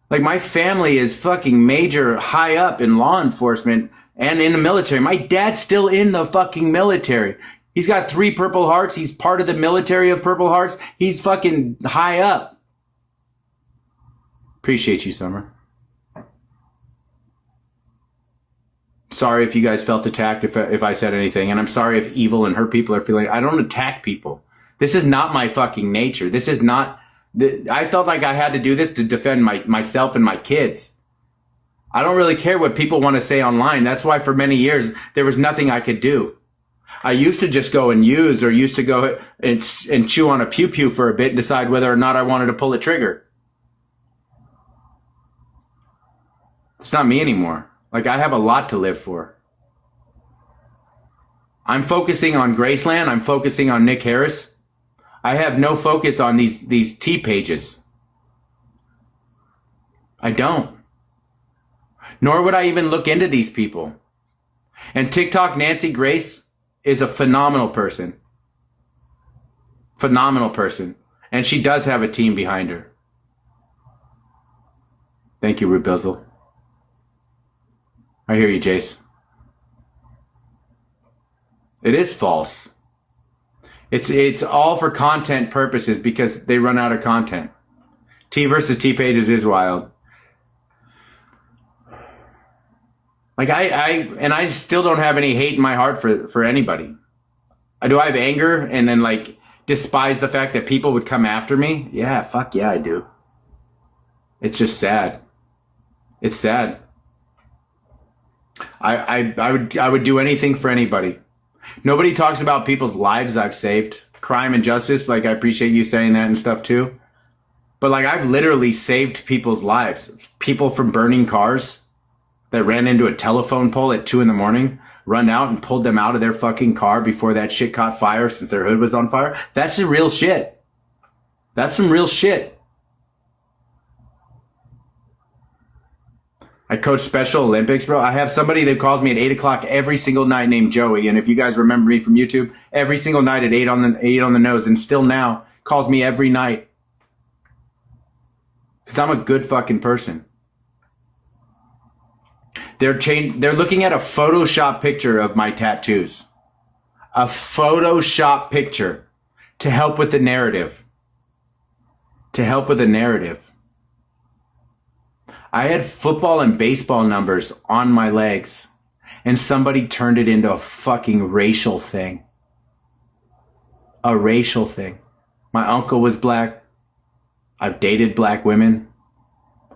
Like, my family is fucking major high up in law enforcement and in the military. My dad's still in the fucking military. He's got 3 Purple Hearts. He's part of the military of Purple Hearts. He's fucking high up. Appreciate you, Summer. Sorry if you guys felt attacked if I said anything. And I'm sorry if Evil and her people are feeling. I don't attack people. This is not my fucking nature. This is not. I felt like I had to do this to defend myself and my kids. I don't really care what people want to say online. That's why for many years there was nothing I could do. I used to just go and use, or used to go and chew on a pew-pew for a bit and decide whether or not I wanted to pull a trigger. It's not me anymore. Like, I have a lot to live for. I'm focusing on Graceland. I'm focusing on Nick Harris. I have no focus on these T pages. I don't. Nor would I even look into these people. And TikTok Nancy Grace is a phenomenal person. Phenomenal person. And she does have a team behind her. Thank you, Rubizzle. I hear you, Jace. It is false. It's all for content purposes because they run out of content. T versus T pages is wild. Like, I still don't have any hate in my heart for anybody. Do I have anger and then like despise the fact that people would come after me? Yeah, fuck yeah, I do. It's just sad. It's sad. I would do anything for anybody. Nobody talks about people's lives I've saved. Crime and justice. Like, I appreciate you saying that and stuff too. But like, I've literally saved people's lives. People from burning cars that ran into a telephone pole at 2 a.m, run out and pulled them out of their fucking car before that shit caught fire since their hood was on fire. That's the real shit. That's some real shit. I coach Special Olympics, bro. I have somebody that calls me at 8 o'clock every single night named Joey. And if you guys remember me from YouTube, every single night at 8 on the nose, and still now calls me every night. Because I'm a good fucking person. They're looking at a Photoshop picture of my tattoos. A Photoshop picture to help with the narrative. To help with the narrative. I had football and baseball numbers on my legs, and somebody turned it into a fucking racial thing. a racial thing. My uncle was black. I've dated black women.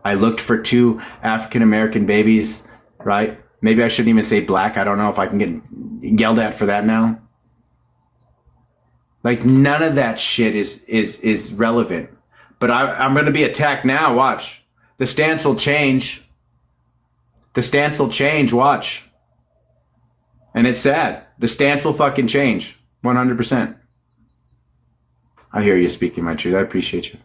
I looked for 2 African American babies, right? Maybe I shouldn't even say black. I don't know if I can get yelled at for that now. Like, none of that shit is relevant. But I'm going to be attacked now. Watch. The stance will change. The stance will change. Watch. And it's sad. The stance will fucking change. 100%. I hear you speaking my truth. I appreciate you.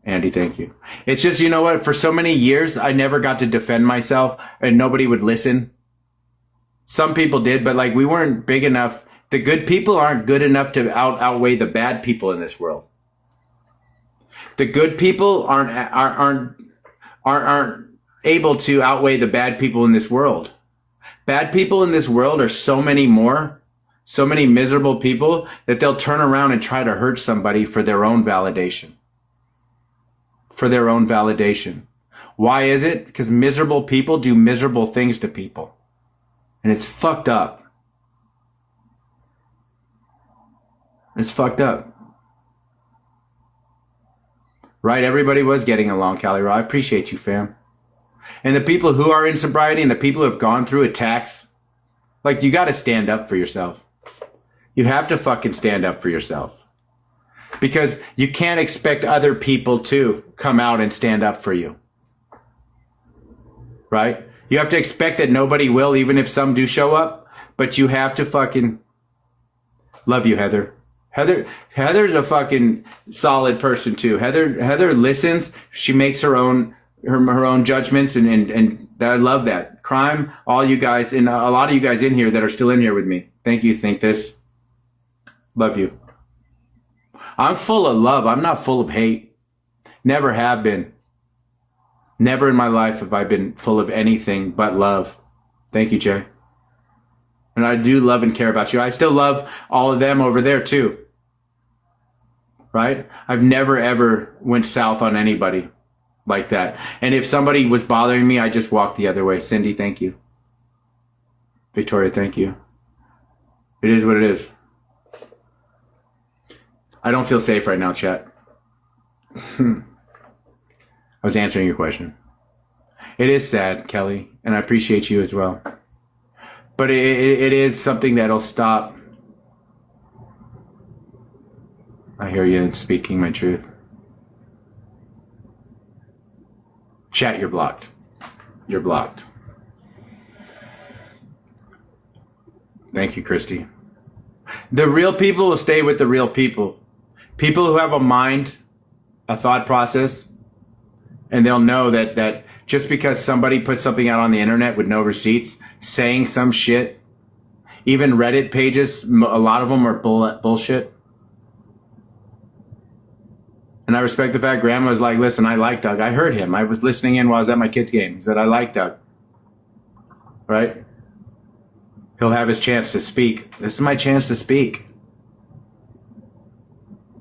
Andy, thank you. It's just, you know what? For so many years, I never got to defend myself and nobody would listen. Some people did, but like, we weren't big enough. The good people aren't good enough to outweigh the bad people in this world. The good people aren't able to outweigh the bad people in this world. Bad people in this world are so many more, so many miserable people that they'll turn around and try to hurt somebody for their own validation. For their own validation. Why is it? Because miserable people do miserable things to people. And it's fucked up. It's fucked up. Right? Everybody was getting along, Cali Raw. I appreciate you, fam. And the people who are in sobriety and the people who have gone through attacks, like, you got to stand up for yourself. You have to fucking stand up for yourself. Because you can't expect other people to come out and stand up for you. Right? You have to expect that nobody will, even if some do show up. But you have to fucking... Love you, Heather. Heather's a fucking solid person too. Heather listens. She makes her own judgments, and I love that. Crime, all you guys, and a lot of you guys in here that are still in here with me. Thank you, Think This. Love you. I'm full of love. I'm not full of hate. Never have been. Never in my life have I been full of anything but love. Thank you, Jay. And I do love and care about you. I still love all of them over there too. Right? I've never ever went south on anybody like that. And if somebody was bothering me, I just walked the other way. Cindy, thank you. Victoria, thank you. It is what it is. I don't feel safe right now, chat. I was answering your question. It is sad, Kelly, and I appreciate you as well. But it is something that'll stop. I hear you speaking my truth. Chat, you're blocked. You're blocked. Thank you, Christy. The real people will stay with the real people. People who have a mind, a thought process, and they'll know that just because somebody put something out on the internet with no receipts, saying some shit, even Reddit pages, a lot of them are bullshit. And I respect the fact Grandma was like, listen, I like Doug. I heard him. I was listening in while I was at my kid's game. He said, I like Doug. Right? He'll have his chance to speak. This is my chance to speak.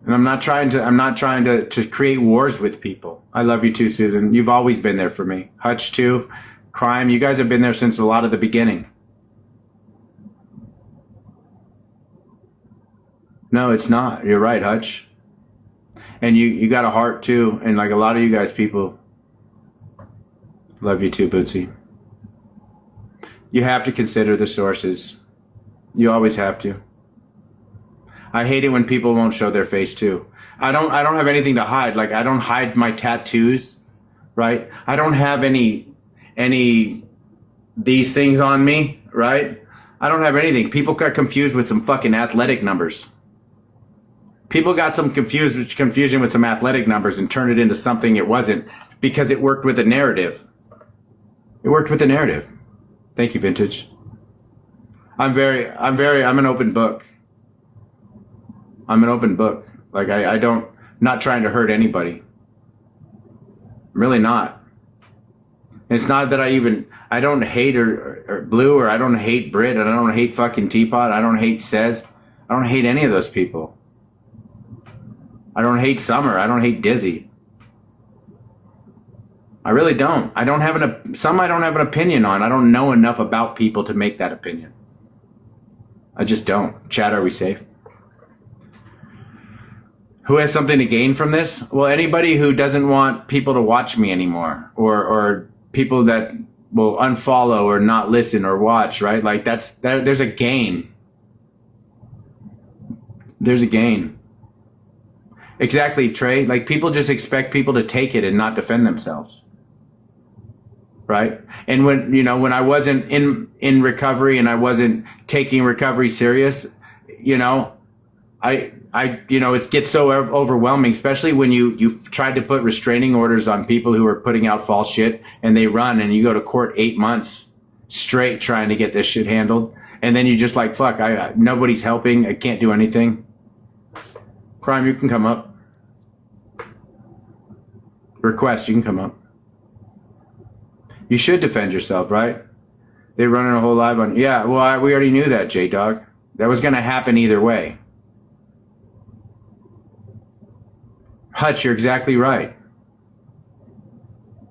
And I'm not trying to create wars with people. I love you too, Susan. You've always been there for me. Hutch too. Crime. You guys have been there since a lot of the beginning. No, it's not. You're right, Hutch. And you got a heart too. And like a lot of you guys people. Love you too, Bootsy. You have to consider the sources. You always have to. I hate it when people won't show their face too. I don't have anything to hide. Like, I don't hide my tattoos, right? I don't have any these things on me, right? I don't have anything. People got confused with some fucking athletic numbers. People got some confusion with some athletic numbers and turned it into something it wasn't because it worked with a narrative. It worked with a narrative. Thank you, Vintage. I'm an open book. I'm an open book. Like, not trying to hurt anybody. I'm really not. And it's not that I don't hate or Blue, or I don't hate Brit, and I don't hate fucking Teapot. I don't hate Says. I don't hate any of those people. I don't hate Summer. I don't hate Dizzy. I really don't. I don't have an opinion on. I don't know enough about people to make that opinion. I just don't. Chad, are we safe? Who has something to gain from this? Well, anybody who doesn't want people to watch me anymore, or people that will unfollow or not listen or watch, right? Like there's a gain. There's a gain. Exactly, Trey. Like people just expect people to take it and not defend themselves. Right? And when I wasn't in recovery and I wasn't taking recovery serious, it gets so overwhelming, especially when you tried to put restraining orders on people who are putting out false shit and they run and you go to court 8 months straight trying to get this shit handled. And then you just like, fuck, nobody's helping. I can't do anything. Crime, you can come up. Request, you can come up. You should defend yourself, right? They're running a whole live on. Yeah, well, we already knew that, J-Dog. That was going to happen either way. Hutch, you're exactly right.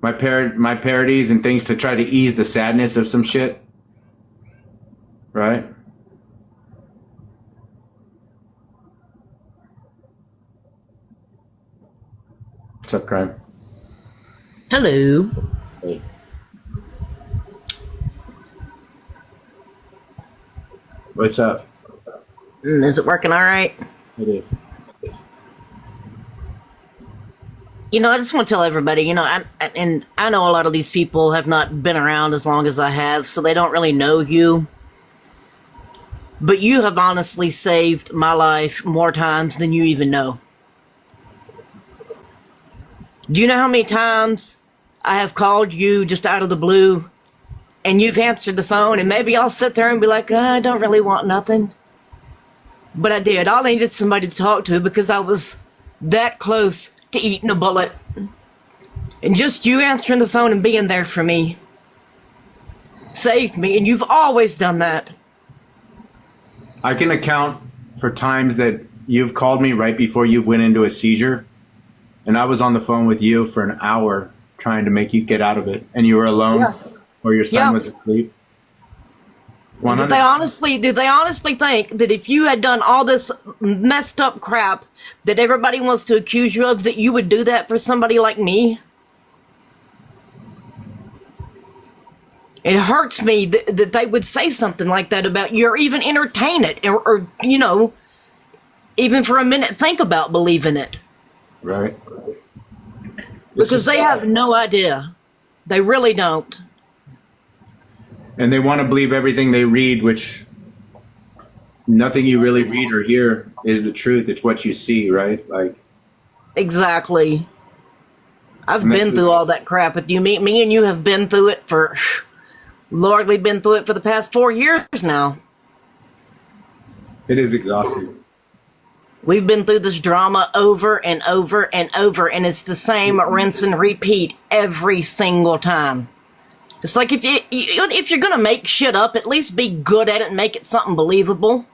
My parodies and things to try to ease the sadness of some shit. Right? What's up, Crime? Hello. Hey. What's up? Is it working all right? It is. I just want to tell everybody, and I know a lot of these people have not been around as long as I have, so they don't really know you. But you have honestly saved my life more times than you even know. Do you know how many times I have called you just out of the blue and you've answered the phone and maybe I'll sit there and be like, I don't really want nothing. But I did. I needed somebody to talk to because I was that close to eating a bullet. And just you answering the phone and being there for me saved me, and you've always done that. I can account for times that you've called me right before you went into a seizure, and I was on the phone with you for an hour trying to make you get out of it, and you were alone, or your son was asleep. Did they honestly think that if you had done all this messed up crap that everybody wants to accuse you of, that you would do that for somebody like me? It hurts me that they would say something like that about you, or even entertain it, or even for a minute think about believing it. Right. Because they have no idea. They really don't. And they want to believe everything they read, which nothing you really read or hear is the truth. It's what you see, right? Like, exactly. I've been through all that crap with you. Me and you have been through it for, Lord, we've been through it for the past 4 years now. It is exhausting. We've been through this drama over and over and over, and it's the same rinse and repeat every single time. It's like if you're gonna make shit up, at least be good at it and make it something believable.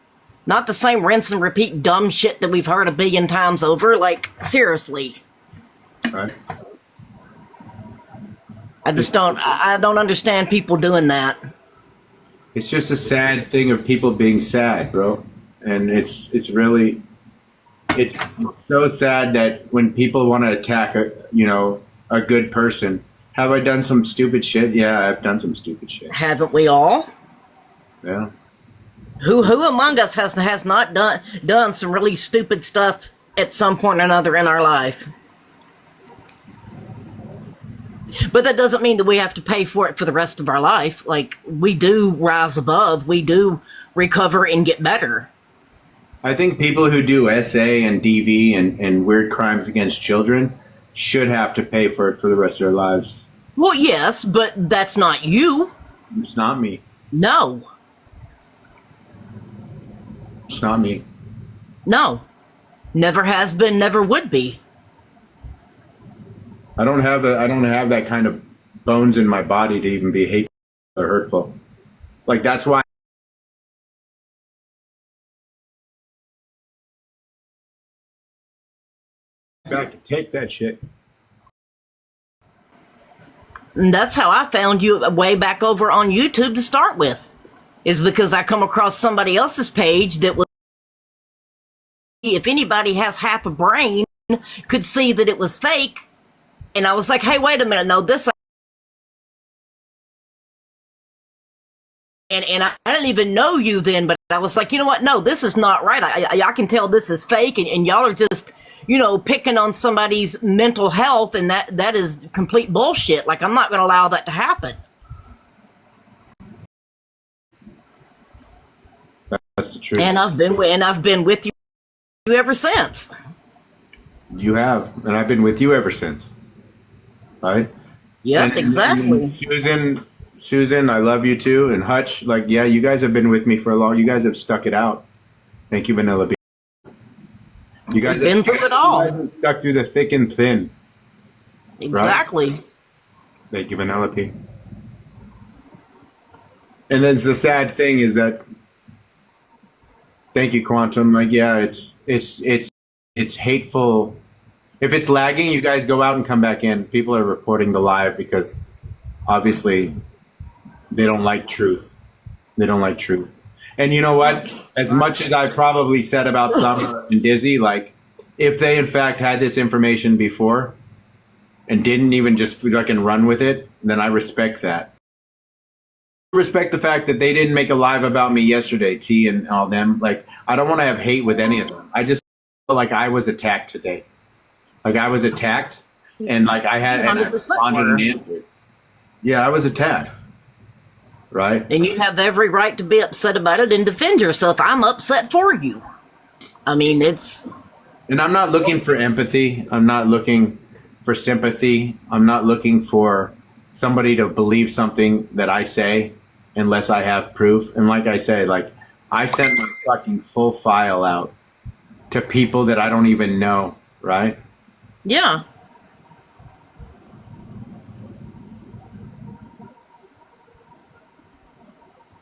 Not the same rinse and repeat dumb shit that we've heard a billion times over. Like, seriously. Right. I don't understand people doing that. It's just a sad thing of people being sad, bro. And it's so sad that when people want to attack a good person. Have I done some stupid shit? Yeah, I've done some stupid shit. Haven't we all? Yeah. Who among us has not done some really stupid stuff at some point or another in our life? But that doesn't mean that we have to pay for it for the rest of our life. Like, we do rise above, we do recover and get better. I think people who do SA and DV and weird crimes against children should have to pay for it for the rest of their lives. Well, yes, but that's not you. It's not me. No. It's not me. No. Never has been, never would be. I don't have that kind of bones in my body to even be hateful or hurtful. Like, that's why back to take that shit. And that's how I found you way back over on YouTube to start with. is because I come across somebody else's page that was, if anybody has half a brain, could see that it was fake. And I was like, hey, wait a minute. No, this. And I didn't even know you then, but I was like, you know what? No, this is not right. I can tell this is fake, and y'all are just, picking on somebody's mental health, and that is complete bullshit. Like, I'm not going to allow that to happen. That's the truth. And I've been with you ever since. You have, and I've been with you ever since. Right? Yeah, exactly. And Susan, I love you too. And Hutch, like, yeah, you guys have been with me for a long. You guys have stuck it out. Thank you, Vanilla Bean. You guys have been through it all. You guys have stuck through the thick and thin. Exactly. Right? Thank you, Vanilla Bean. And then the sad thing is that. Thank you, Quantum. Like, yeah, it's hateful. If it's lagging, you guys go out and come back in. People are reporting the live because obviously they don't like truth. They don't like truth. And you know what? As much as I probably said about Summer and Dizzy, like, if they in fact had this information before and didn't even just fucking run with it, then I respect that. I respect the fact that they didn't make a live about me yesterday, T and all them. Like, I don't want to have hate with any of them. I just feel like I was attacked today. Like, I was attacked, and like I had responded and answered. Yeah, I was attacked. Right? And you have every right to be upset about it and defend yourself. I'm upset for you. I mean, it's... And I'm not looking for empathy. I'm not looking for sympathy. I'm not looking for somebody to believe something that I say unless I have proof. And like I say, like, I sent my fucking full file out to people that I don't even know, right? Yeah.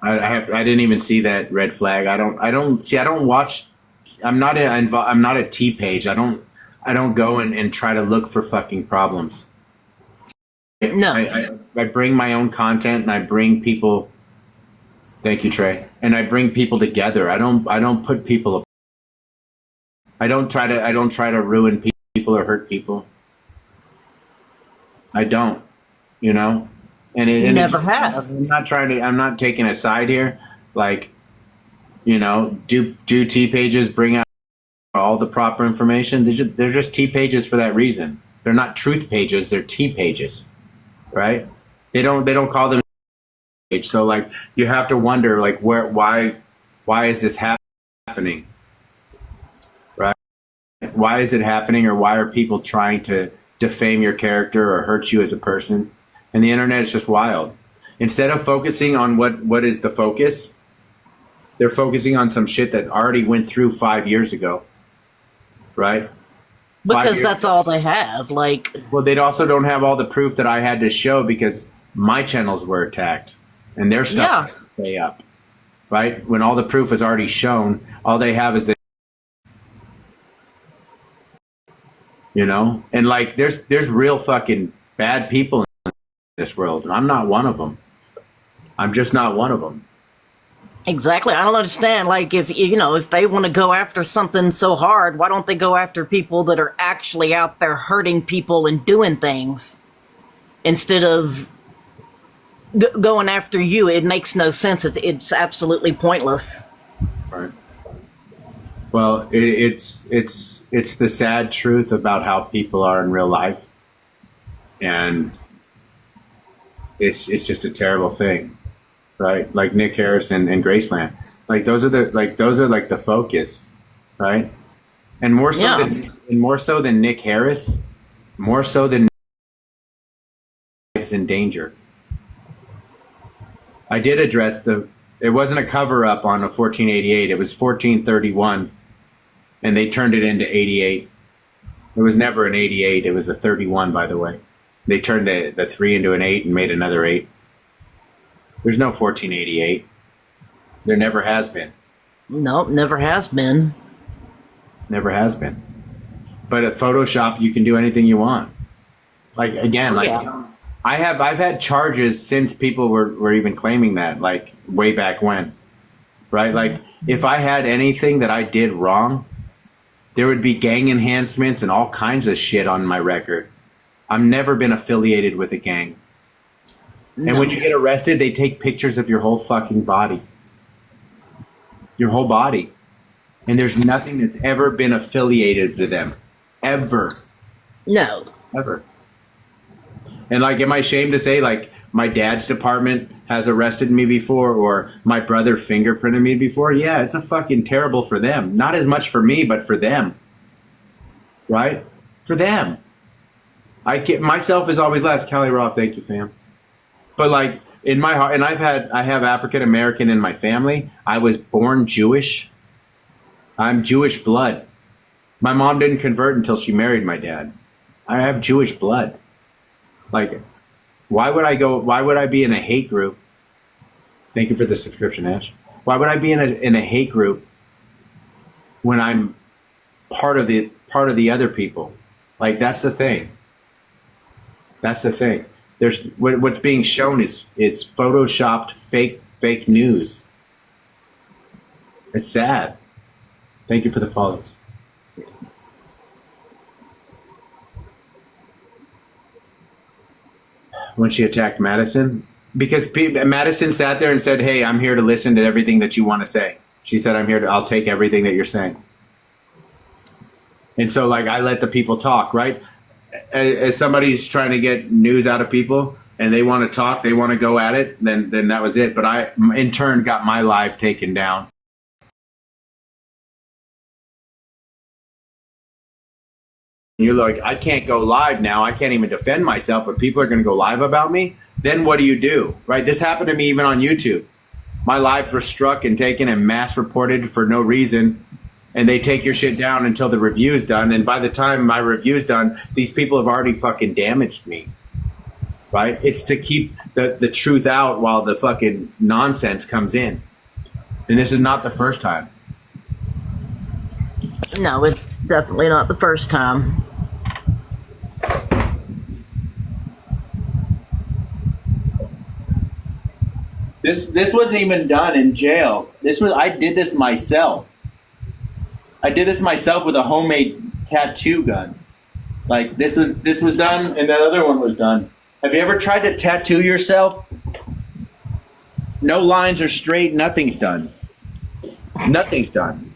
I didn't even see that red flag. I don't watch. I'm not a T page. I don't go and try to look for fucking problems. No. I bring my own content and I bring people. Thank you, Trey. And I bring people together. I don't put people apart. I don't try to ruin people or hurt people. I don't, And you never have. I'm not taking a side here. Like, do T pages bring out all the proper information? They're just T pages for that reason. They're not truth pages. They're T pages, right? They don't call them page. So like, you have to wonder like why is this happening, right? Why is it happening, or why are people trying to defame your character or hurt you as a person? And the internet is just wild. Instead of focusing on what is the focus, they're focusing on some shit that already went through 5 years ago, right? Because that's all they have. Like, well, they also don't have all the proof that I had to show because my channels were attacked and their stuff stay up, right? When all the proof is already shown, all they have is the, and like there's real fucking bad people in this world, and I'm not one of them. I'm just not one of them. Exactly. I don't understand. Like, if they want to go after something so hard, why don't they go after people that are actually out there hurting people and doing things instead of going after you? It makes no sense. It's absolutely pointless. Right. Well, it's the sad truth about how people are in real life, and it's just a terrible thing. Right, like Nick Harris and Graceland, like those are the focus, right? And more so than Nick Harris, more so than is in danger. I did address it wasn't a cover up on a 1488. It was 1431, and they turned it into 88. It was never an 88. It was a 31, by the way. They turned the 3 into an 8 and made another 8. There's no 1488. There never has been. Nope, never has been. Never has been. But at Photoshop, you can do anything you want. Like, again, I've had charges since people were even claiming that, like way back when, right? Like if I had anything that I did wrong, there would be gang enhancements and all kinds of shit on my record. I've never been affiliated with a gang. And when you get arrested, they take pictures of your whole fucking body. Your whole body. And there's nothing that's ever been affiliated to them. Ever. No. Ever. And like, am I ashamed to say, like, my dad's department has arrested me before, or my brother fingerprinted me before? Yeah, it's a fucking terrible for them. Not as much for me, but for them. Right? For them. Myself is always last. Cali Roth, thank you, fam. But like, in my heart, and I have African American in my family. I was born Jewish. I'm Jewish blood. My mom didn't convert until she married my dad. I have Jewish blood. Like, why would I be in a hate group? Thank you for the subscription, Ash. Why would I be in a hate group when I'm part of the other people? Like, that's the thing. That's the thing. There's what's being shown is photoshopped fake news. It's sad. Thank you for the follows. When she attacked Madison, because Madison sat there and said, "Hey, I'm here to listen to everything that you want to say." She said, I'll take everything that you're saying. And so, like, I let the people talk, right? As somebody's trying to get news out of people and they want to talk, they want to go at it, then that was it. But I, in turn, got my live taken down. You're like, I can't go live now. I can't even defend myself, but people are going to go live about me. Then what do? Right? This happened to me even on YouTube. My lives were struck and taken and mass reported for no reason. And they take your shit down until the review's done. And by the time my review's done, these people have already fucking damaged me. Right? It's to keep the truth out while the fucking nonsense comes in. And this is not the first time. No, it's definitely not the first time. This wasn't even done in jail. I did this myself. I did this myself with a homemade tattoo gun. Like, this was done, and the other one was done. Have you ever tried to tattoo yourself? No lines are straight. Nothing's done. Nothing's done.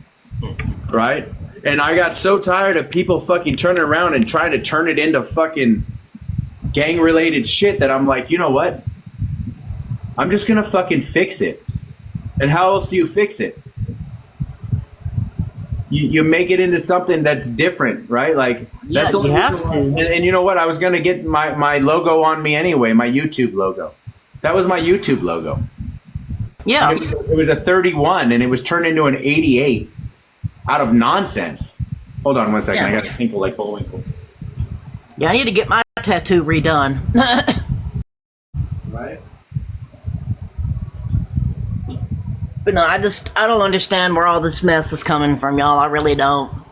Right? And I got so tired of people fucking turning around and trying to turn it into fucking gang-related shit that I'm like, you know what? I'm just gonna fucking fix it. And how else do you fix it? You make it into something that's different, right? Like, that's you have to. And you know what? I was gonna get my logo on me anyway, my YouTube logo. That was my YouTube logo. Yeah. It was a 31, and it was turned into an 88 out of nonsense. Hold on one second. Yeah. I got to tinkle like Bullwinkle. Yeah, I need to get my tattoo redone. Right? But no, I don't understand where all this mess is coming from, y'all. I really don't.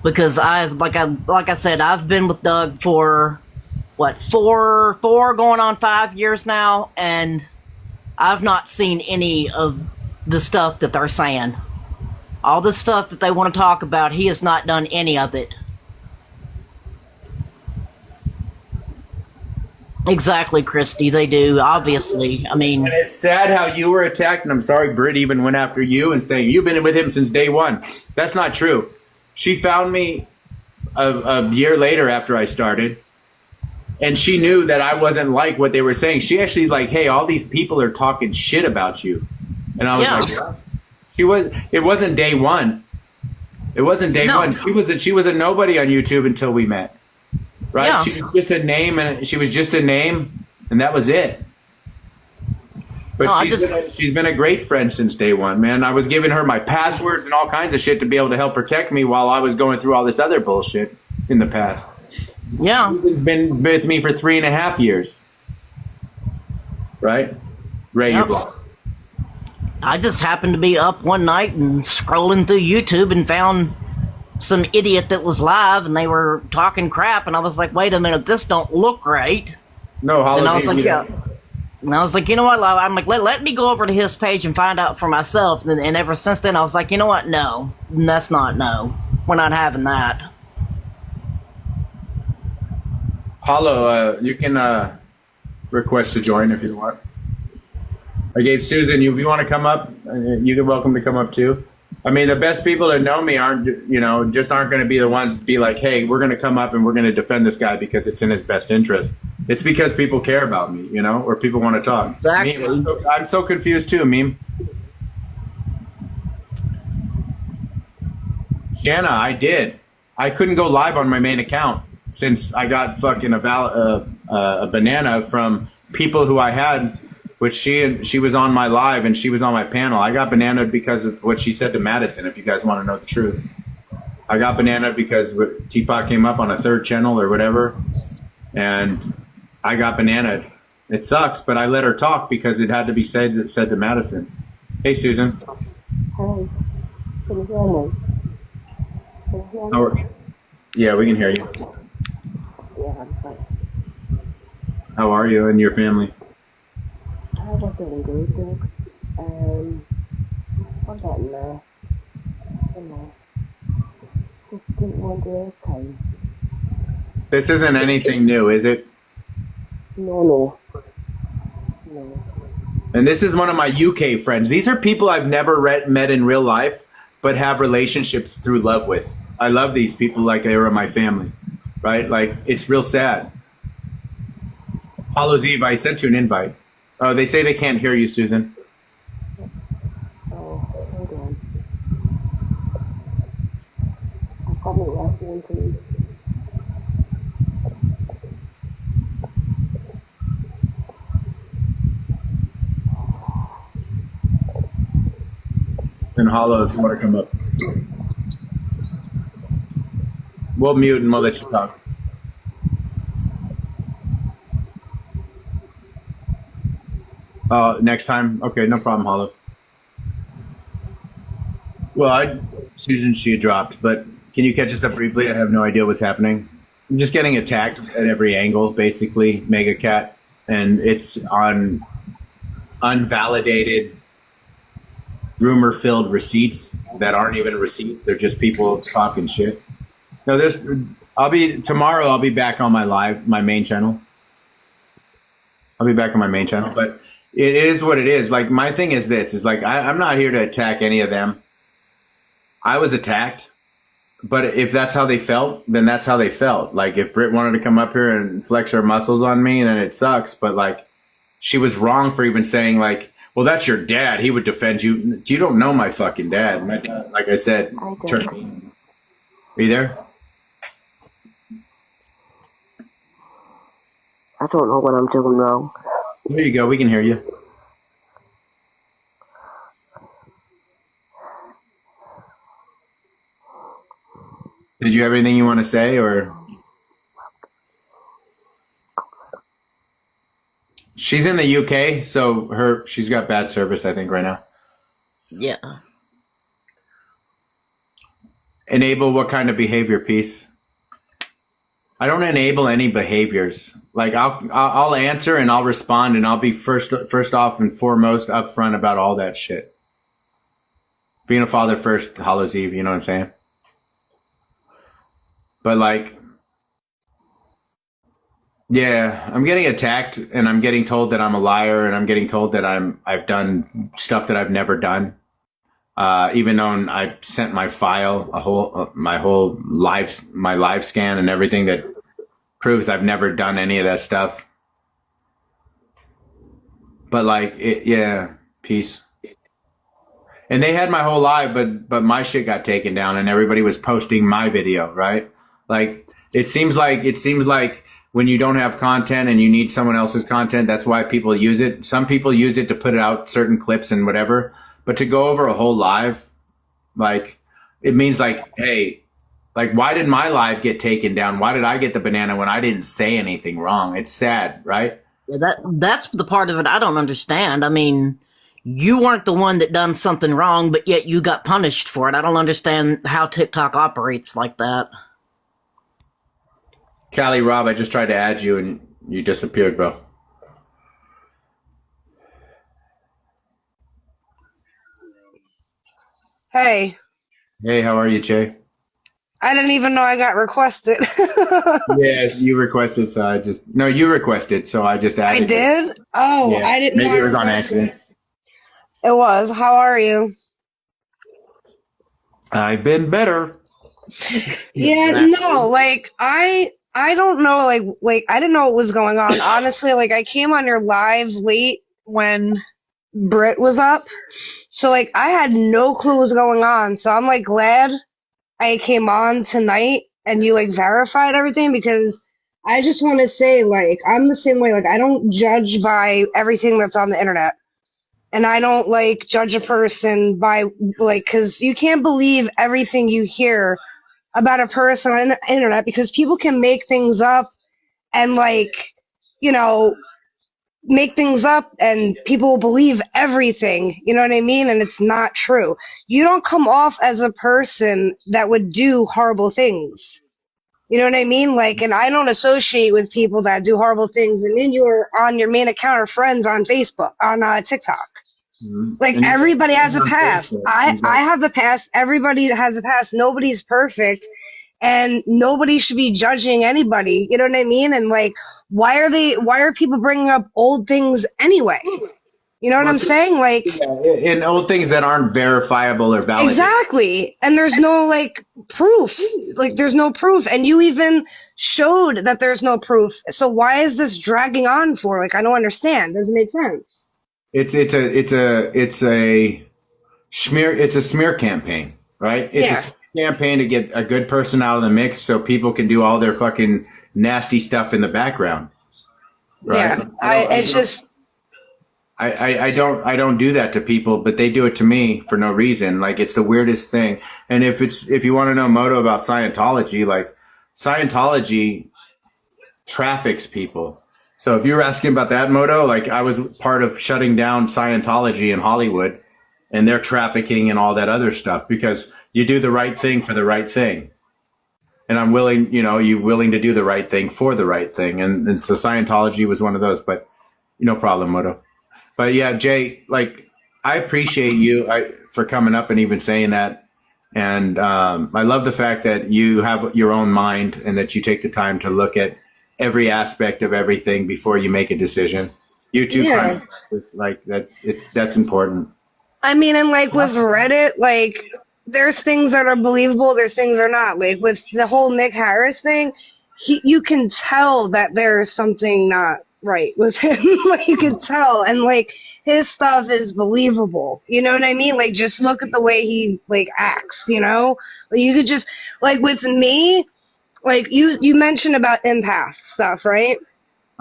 Because like I said, I've been with Doug for what, four going on 5 years now, and I've not seen any of the stuff that they're saying. All the stuff that they want to talk about, he has not done any of it. Exactly, Christy, they do, obviously. I mean... And it's sad how you were attacked, and I'm sorry Britt even went after you and saying, you've been with him since day one. That's not true. She found me a year later after I started, and she knew that I wasn't like what they were saying. She actually like, hey, all these people are talking shit about you. And I was like, it wasn't day one. It wasn't day one. She was a nobody on YouTube until we met. Right? Yeah. She was just a name, and that was it. But she's been a great friend since day one, man. I was giving her my passwords and all kinds of shit to be able to help protect me while I was going through all this other bullshit in the past. Yeah. She's been with me for 3.5 years. Right? Ray, you're blocked. I just happened to be up one night and scrolling through YouTube and found some idiot that was live and they were talking crap, and I was like, wait a minute, this don't look right. No, and I was like, yeah. And I was like, you know what, I'm like, let me go over to his page and find out for myself. And ever since then, I was like, you know what, no. That's not, no. We're not having that. Hollow, you can request to join if you want. I gave Susan, if you want to come up, you're welcome to come up too. I mean, the best people that know me aren't going to be the ones to be like, hey, we're going to come up and we're going to defend this guy because it's in his best interest. It's because people care about me, or people want to talk. Exactly. Meme, I'm so confused too, Meme. Shanna, I did. I couldn't go live on my main account since I got fucking a banana from people who I had, which she was on my live and she was on my panel. I got bananaed because of what she said to Madison, if you guys want to know the truth. I got bananaed because Teapot came up on a third channel or whatever, and I got bananaed. It sucks, but I let her talk because it had to be said to Madison. Hey, Susan. Hi. Can you hear me? Yeah, we can hear you. Yeah, I'm fine. How are you and your family? I was doing good. I'm getting there. Just didn't want to time. This isn't anything new, is it? No. And this is one of my UK friends. These are people I've never met in real life, but have relationships through love with. I love these people like they were my family, right? Like, it's real sad. Hollow's Eve, I sent you an invite. Oh, they say they can't hear you, Susan. Oh, hold on. I've got my last one, please. And Hollow, if you want to come up. We'll mute and we'll let you talk. Next time? Okay, no problem, Hollow. Well, Susan, she had dropped, but can you catch us up briefly? I have no idea what's happening. I'm just getting attacked at every angle, basically, Mega Cat, and it's on unvalidated, rumor-filled receipts that aren't even receipts. They're just people talking shit. No, tomorrow I'll be back on my main channel. I'll be back on my main channel, but it is what it is. Like, my thing is this, is like, I'm not here to attack any of them. I was attacked, but if that's how they felt, then that's how they felt. Like, if Britt wanted to come up here and flex her muscles on me, then it sucks. But like, she was wrong for even saying like, well, that's your dad. He would defend you. You don't know my fucking dad. My dad, like I said, turned me. Are you there? I don't know what I'm doing wrong. There you go. We can hear you. Did you have anything you want to say, or? She's in the UK, so she's got bad service, I think, right now. Yeah. Enable what kind of behavior, Peace? I don't enable any behaviors. Like, I'll answer and I'll respond and I'll be first off and foremost upfront about all that shit. Being a father first, Hollow's Eve, you know what I'm saying? But like, yeah, I'm getting attacked and I'm getting told that I'm a liar and I'm getting told that I've done stuff that I've never done. Even though I sent my file, my whole live scan and everything that proves I've never done any of that stuff. But like, yeah, peace. And they had my whole live, but my shit got taken down and everybody was posting my video, right? Like, it seems like when you don't have content and you need someone else's content, that's why people use it. Some people use it to put out certain clips and whatever. But to go over a whole live, like, it means like, hey, like, why did my live get taken down? Why did I get the banana when I didn't say anything wrong? It's sad, right? Yeah, that's the part of it I don't understand. I mean, you weren't the one that done something wrong, but yet you got punished for it. I don't understand how TikTok operates like that. Callie Rob, I just tried to add you and you disappeared, bro. Hey. Hey, how are you, Jay? I didn't even know I got requested. Yes, you requested, so I just... No, you requested, so I just added I did? it. Oh, Yeah, I didn't know. maybe it was on accident. It was. How are you? I've been better. Yeah, no, like I don't know, like I didn't know what was going on. Honestly, like I came on your live late when Brit was up. So like I had no clue what was going on. So I'm like glad I came on tonight and you like verified everything, because I just want to say, like, I'm the same way. Like I don't judge by everything that's on the internet. And I don't like judge a person by like, because you can't believe everything you hear about a person on the internet, because people can make things up and like, you know, make things up and people will believe everything. You know what I mean? And it's not true. You don't come off as a person that would do horrible things. You know what I mean? Like, and I don't associate with people that do horrible things. And then you're on your main account of friends on Facebook, on TikTok. Like everybody has a past. I have a past. Everybody has a past. Nobody's perfect, and nobody should be judging anybody. You know what I mean? And like, why are people bringing up old things anyway? You know what I'm saying? Like, in old things that aren't verifiable or validated. Exactly. And there's no like proof. Like there's no proof. And you even showed that there's no proof. So why is this dragging on for? Like, I don't understand. Doesn't make sense. It's a smear campaign, right? It's a smear campaign to get a good person out of the mix so people can do all their fucking nasty stuff in the background. Right? Yeah. I don't do that to people, but they do it to me for no reason. Like it's the weirdest thing. And if you want to know Moto about Scientology, like Scientology traffics people. So if you're asking about that, Moto, like I was part of shutting down Scientology in Hollywood, and they're trafficking and all that other stuff, because you do the right thing for the right thing. And I'm willing, you're willing to do the right thing for the right thing. And so Scientology was one of those, but no problem, Moto. But yeah, Jay, like I appreciate you for coming up and even saying that. And I love the fact that you have your own mind and that you take the time to look at every aspect of everything before you make a decision. You too, like that's important. I mean, and like with Reddit, like there's things that are believable, there's things that are not. Like with the whole Nick Harris thing, you can tell that there's something not right with him. Like you can tell, and like his stuff is believable. You know what I mean? Like just look at the way he like acts. Like, you could just like with me. Like you mentioned about empath stuff, right?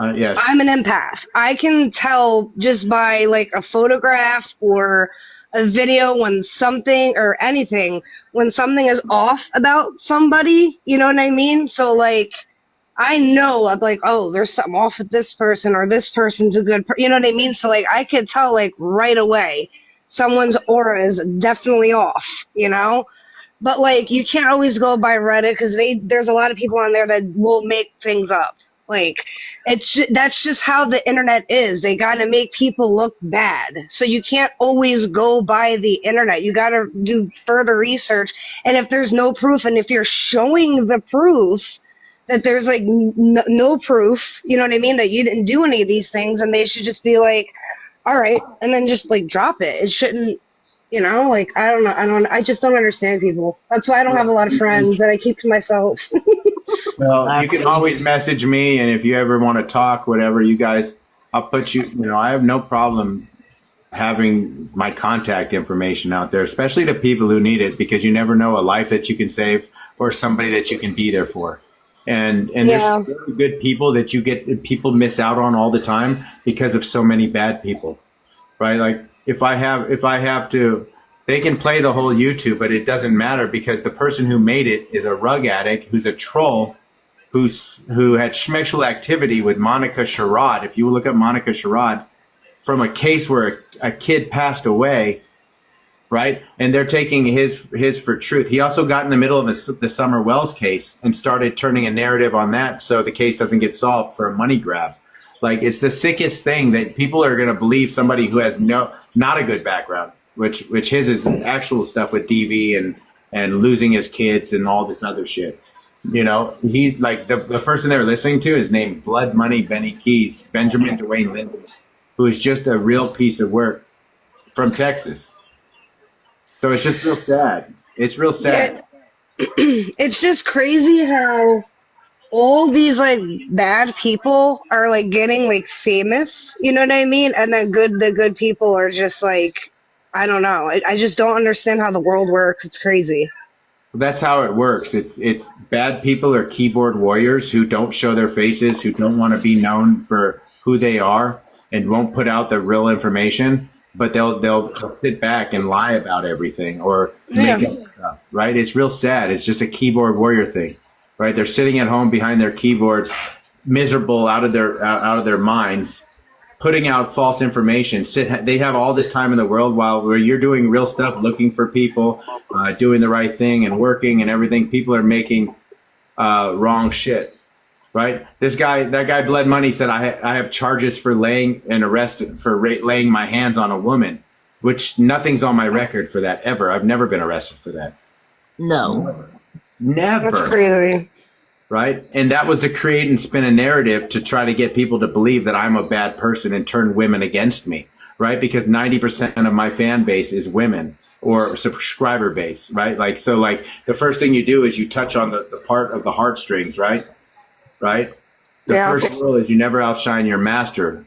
Yes. I'm an empath. I can tell just by like a photograph or a video when something or anything, when something is off about somebody, you know what I mean? So like, I know like, oh, there's something off with this person, or this person's a good you know what I mean? So like, I could tell like right away someone's aura is definitely off, But like, you can't always go by Reddit, because there's a lot of people on there that will make things up. Like, that's just how the internet is. They got to make people look bad. So you can't always go by the internet. You got to do further research. And if there's no proof, and if you're showing the proof that there's like no proof, you know what I mean, that you didn't do any of these things, and they should just be like, all right, and then just like drop it. It shouldn't. Like, I don't know. I just don't understand people. That's why I don't have a lot of friends, and I keep to myself. Well, you can always message me, and if you ever want to talk, whatever, you guys, I'll put you, I have no problem having my contact information out there, especially to people who need it, because you never know a life that you can save or somebody that you can be there for. And there's really good people that people miss out on all the time because of so many bad people, right? Like, if I have to, they can play the whole YouTube, but it doesn't matter, because the person who made it is a rug addict who's a troll who had sexual activity with Monica Sherrod. If you look at Monica Sherrod, from a case where a kid passed away, right? And they're taking his for truth. He also got in the middle of the Summer Wells case and started turning a narrative on that so the case doesn't get solved for a money grab. Like, it's the sickest thing that people are going to believe somebody who has not a good background, which his is actual stuff with DV and losing his kids and all this other shit. You know, he, like, the person they were listening to is named Blood Money Benny Keys, Benjamin Dwayne Lindsay, who is just a real piece of work from Texas. So it's just real sad. It's real sad. Yeah. It's just crazy how all these like bad people are like getting like famous, you know what I mean? And then the good people are just like, I don't know. I just don't understand how the world works. It's crazy. That's how it works. It's bad people are keyboard warriors who don't show their faces, who don't want to be known for who they are and won't put out the real information, but they'll sit back and lie about everything or make up stuff, right? It's real sad. It's just a keyboard warrior thing, right? They're sitting at home behind their keyboards, miserable out of their minds, putting out false information. They have all this time in the world where you're doing real stuff, looking for people, doing the right thing and working and everything. People are making wrong shit. Right? That guy Blood Money said, I have charges for laying my hands on a woman, which nothing's on my record for that ever. I've never been arrested for that. No. Never. That's crazy. Right? And that was to create and spin a narrative to try to get people to believe that I'm a bad person and turn women against me. Right? Because 90% of my fan base is women or subscriber base. Right? Like, so like the first thing you do is you touch on the part of the heartstrings, right? Right? The first rule is you never outshine your master,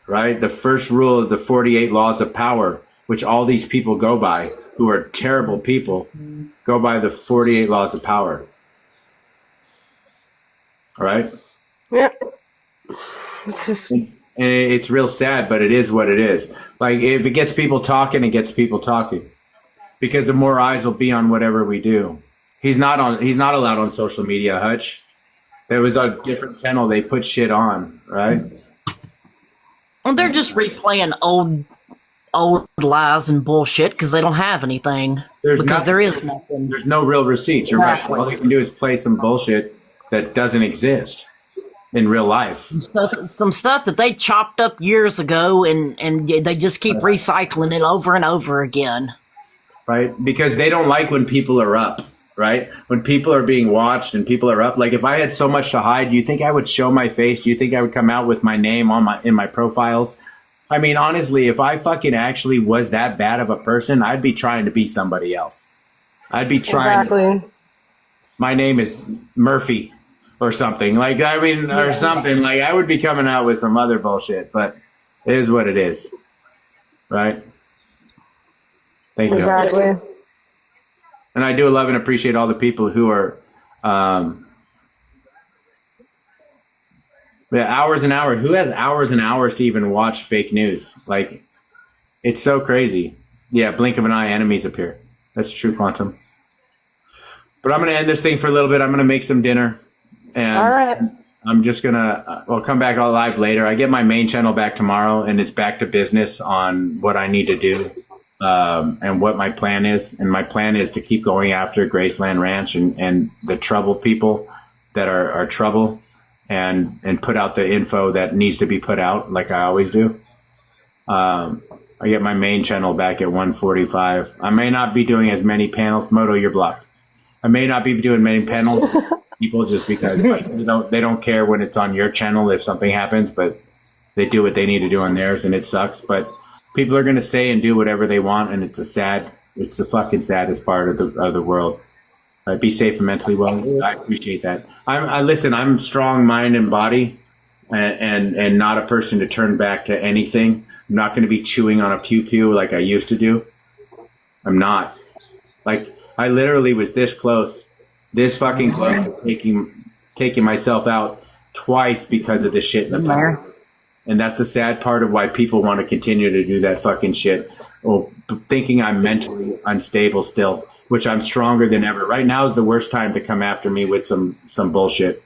right? The first rule of the 48 laws of power, which all these people go by, who are terrible people, go by the 48 laws of power. All right? Yeah. And it's real sad, but it is what it is. Like, if it gets people talking, it gets people talking. Because the more eyes will be on whatever we do. He's not allowed on social media, Hutch. There was a different channel they put shit on, right? Well, they're just replaying old lies and bullshit because they don't have anything. There is nothing. There's no real receipts. You're right. All they can do is play some bullshit that doesn't exist in real life. Some stuff that they chopped up years ago, and they just keep recycling it over and over again. Right? Because they don't like when people are up. Right? When people are being watched and people are up, like if I had so much to hide, do you think I would show my face? Do you think I would come out with my name in my profiles? I mean, honestly, if I fucking actually was that bad of a person, I'd be trying to be somebody else. I'd be trying. Exactly. My name is Murphy or something. Like, I mean, or something. Like, I would be coming out with some other bullshit, but it is what it is. Right? Thank you. Exactly. And I do love and appreciate all the people who are hours and hours. Who has hours and hours to even watch fake news? Like, it's so crazy. Yeah, blink of an eye, enemies appear. That's true, Quantum. But I'm going to end this thing for a little bit. I'm going to make some dinner. And all right. I'm just going to, I'll come back all live later. I get my main channel back tomorrow, and it's back to business on what I need to do. And what my plan is. And my plan is to keep going after Graceland Ranch and the trouble people that are trouble and put out the info that needs to be put out like I always do. I get my main channel back at 145. I may not be doing as many panels. Moto, you're blocked. I may not be doing many panels people just because they don't care when it's on your channel if something happens, but they do what they need to do on theirs and it sucks. But people are going to say and do whatever they want, and it's the fucking saddest part of the world. Be safe and mentally well. I appreciate that. Listen, I'm strong mind and body, and not a person to turn back to anything. I'm not going to be chewing on a pew like I used to do. I'm not. Like, I literally was this fucking close to taking myself out twice because of the shit in the past. And that's the sad part of why people want to continue to do that fucking shit. Or thinking I'm mentally unstable still, which I'm stronger than ever. Right now is the worst time to come after me with some bullshit.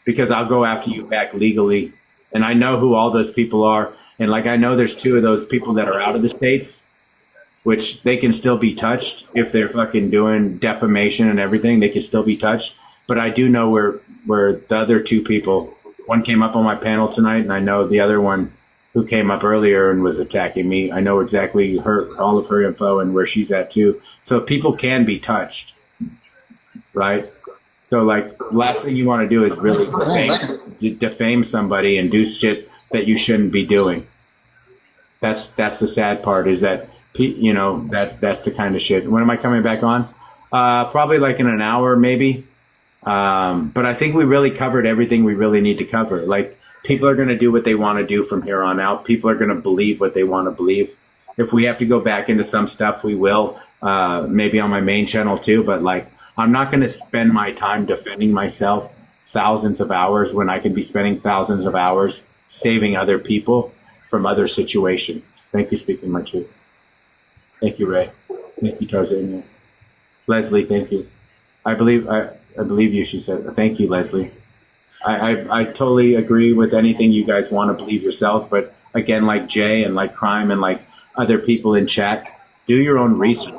Because I'll go after you back legally. And I know who all those people are. And like, I know there's 2 of those people that are out of the States, which they can still be touched if they're fucking doing defamation and everything. They can still be touched. But I do know where the other 2 people, one came up on my panel tonight, and I know the other one who came up earlier and was attacking me. I know exactly all of her info and where she's at too. So people can be touched, right? So like, last thing you want to do is really defame somebody and do shit that you shouldn't be doing. That's the sad part, is that, you know, that's the kind of shit. When am I coming back on? Probably like in an hour, maybe. But I think we really covered everything we really need to cover. Like, people are going to do what they want to do from here on out. People are going to believe what they want to believe. If we have to go back into some stuff, we will, maybe on my main channel too. But like, I'm not going to spend my time defending myself thousands of hours when I could be spending thousands of hours saving other people from other situations. Thank you, speaking my truth. Thank you, Ray. Thank you, Tarzania. Leslie, thank you. I believe you, she said. Thank you, Leslie. I totally agree with anything you guys want to believe yourselves, but again, like Jay and like Crime and like other people in chat, do your own research.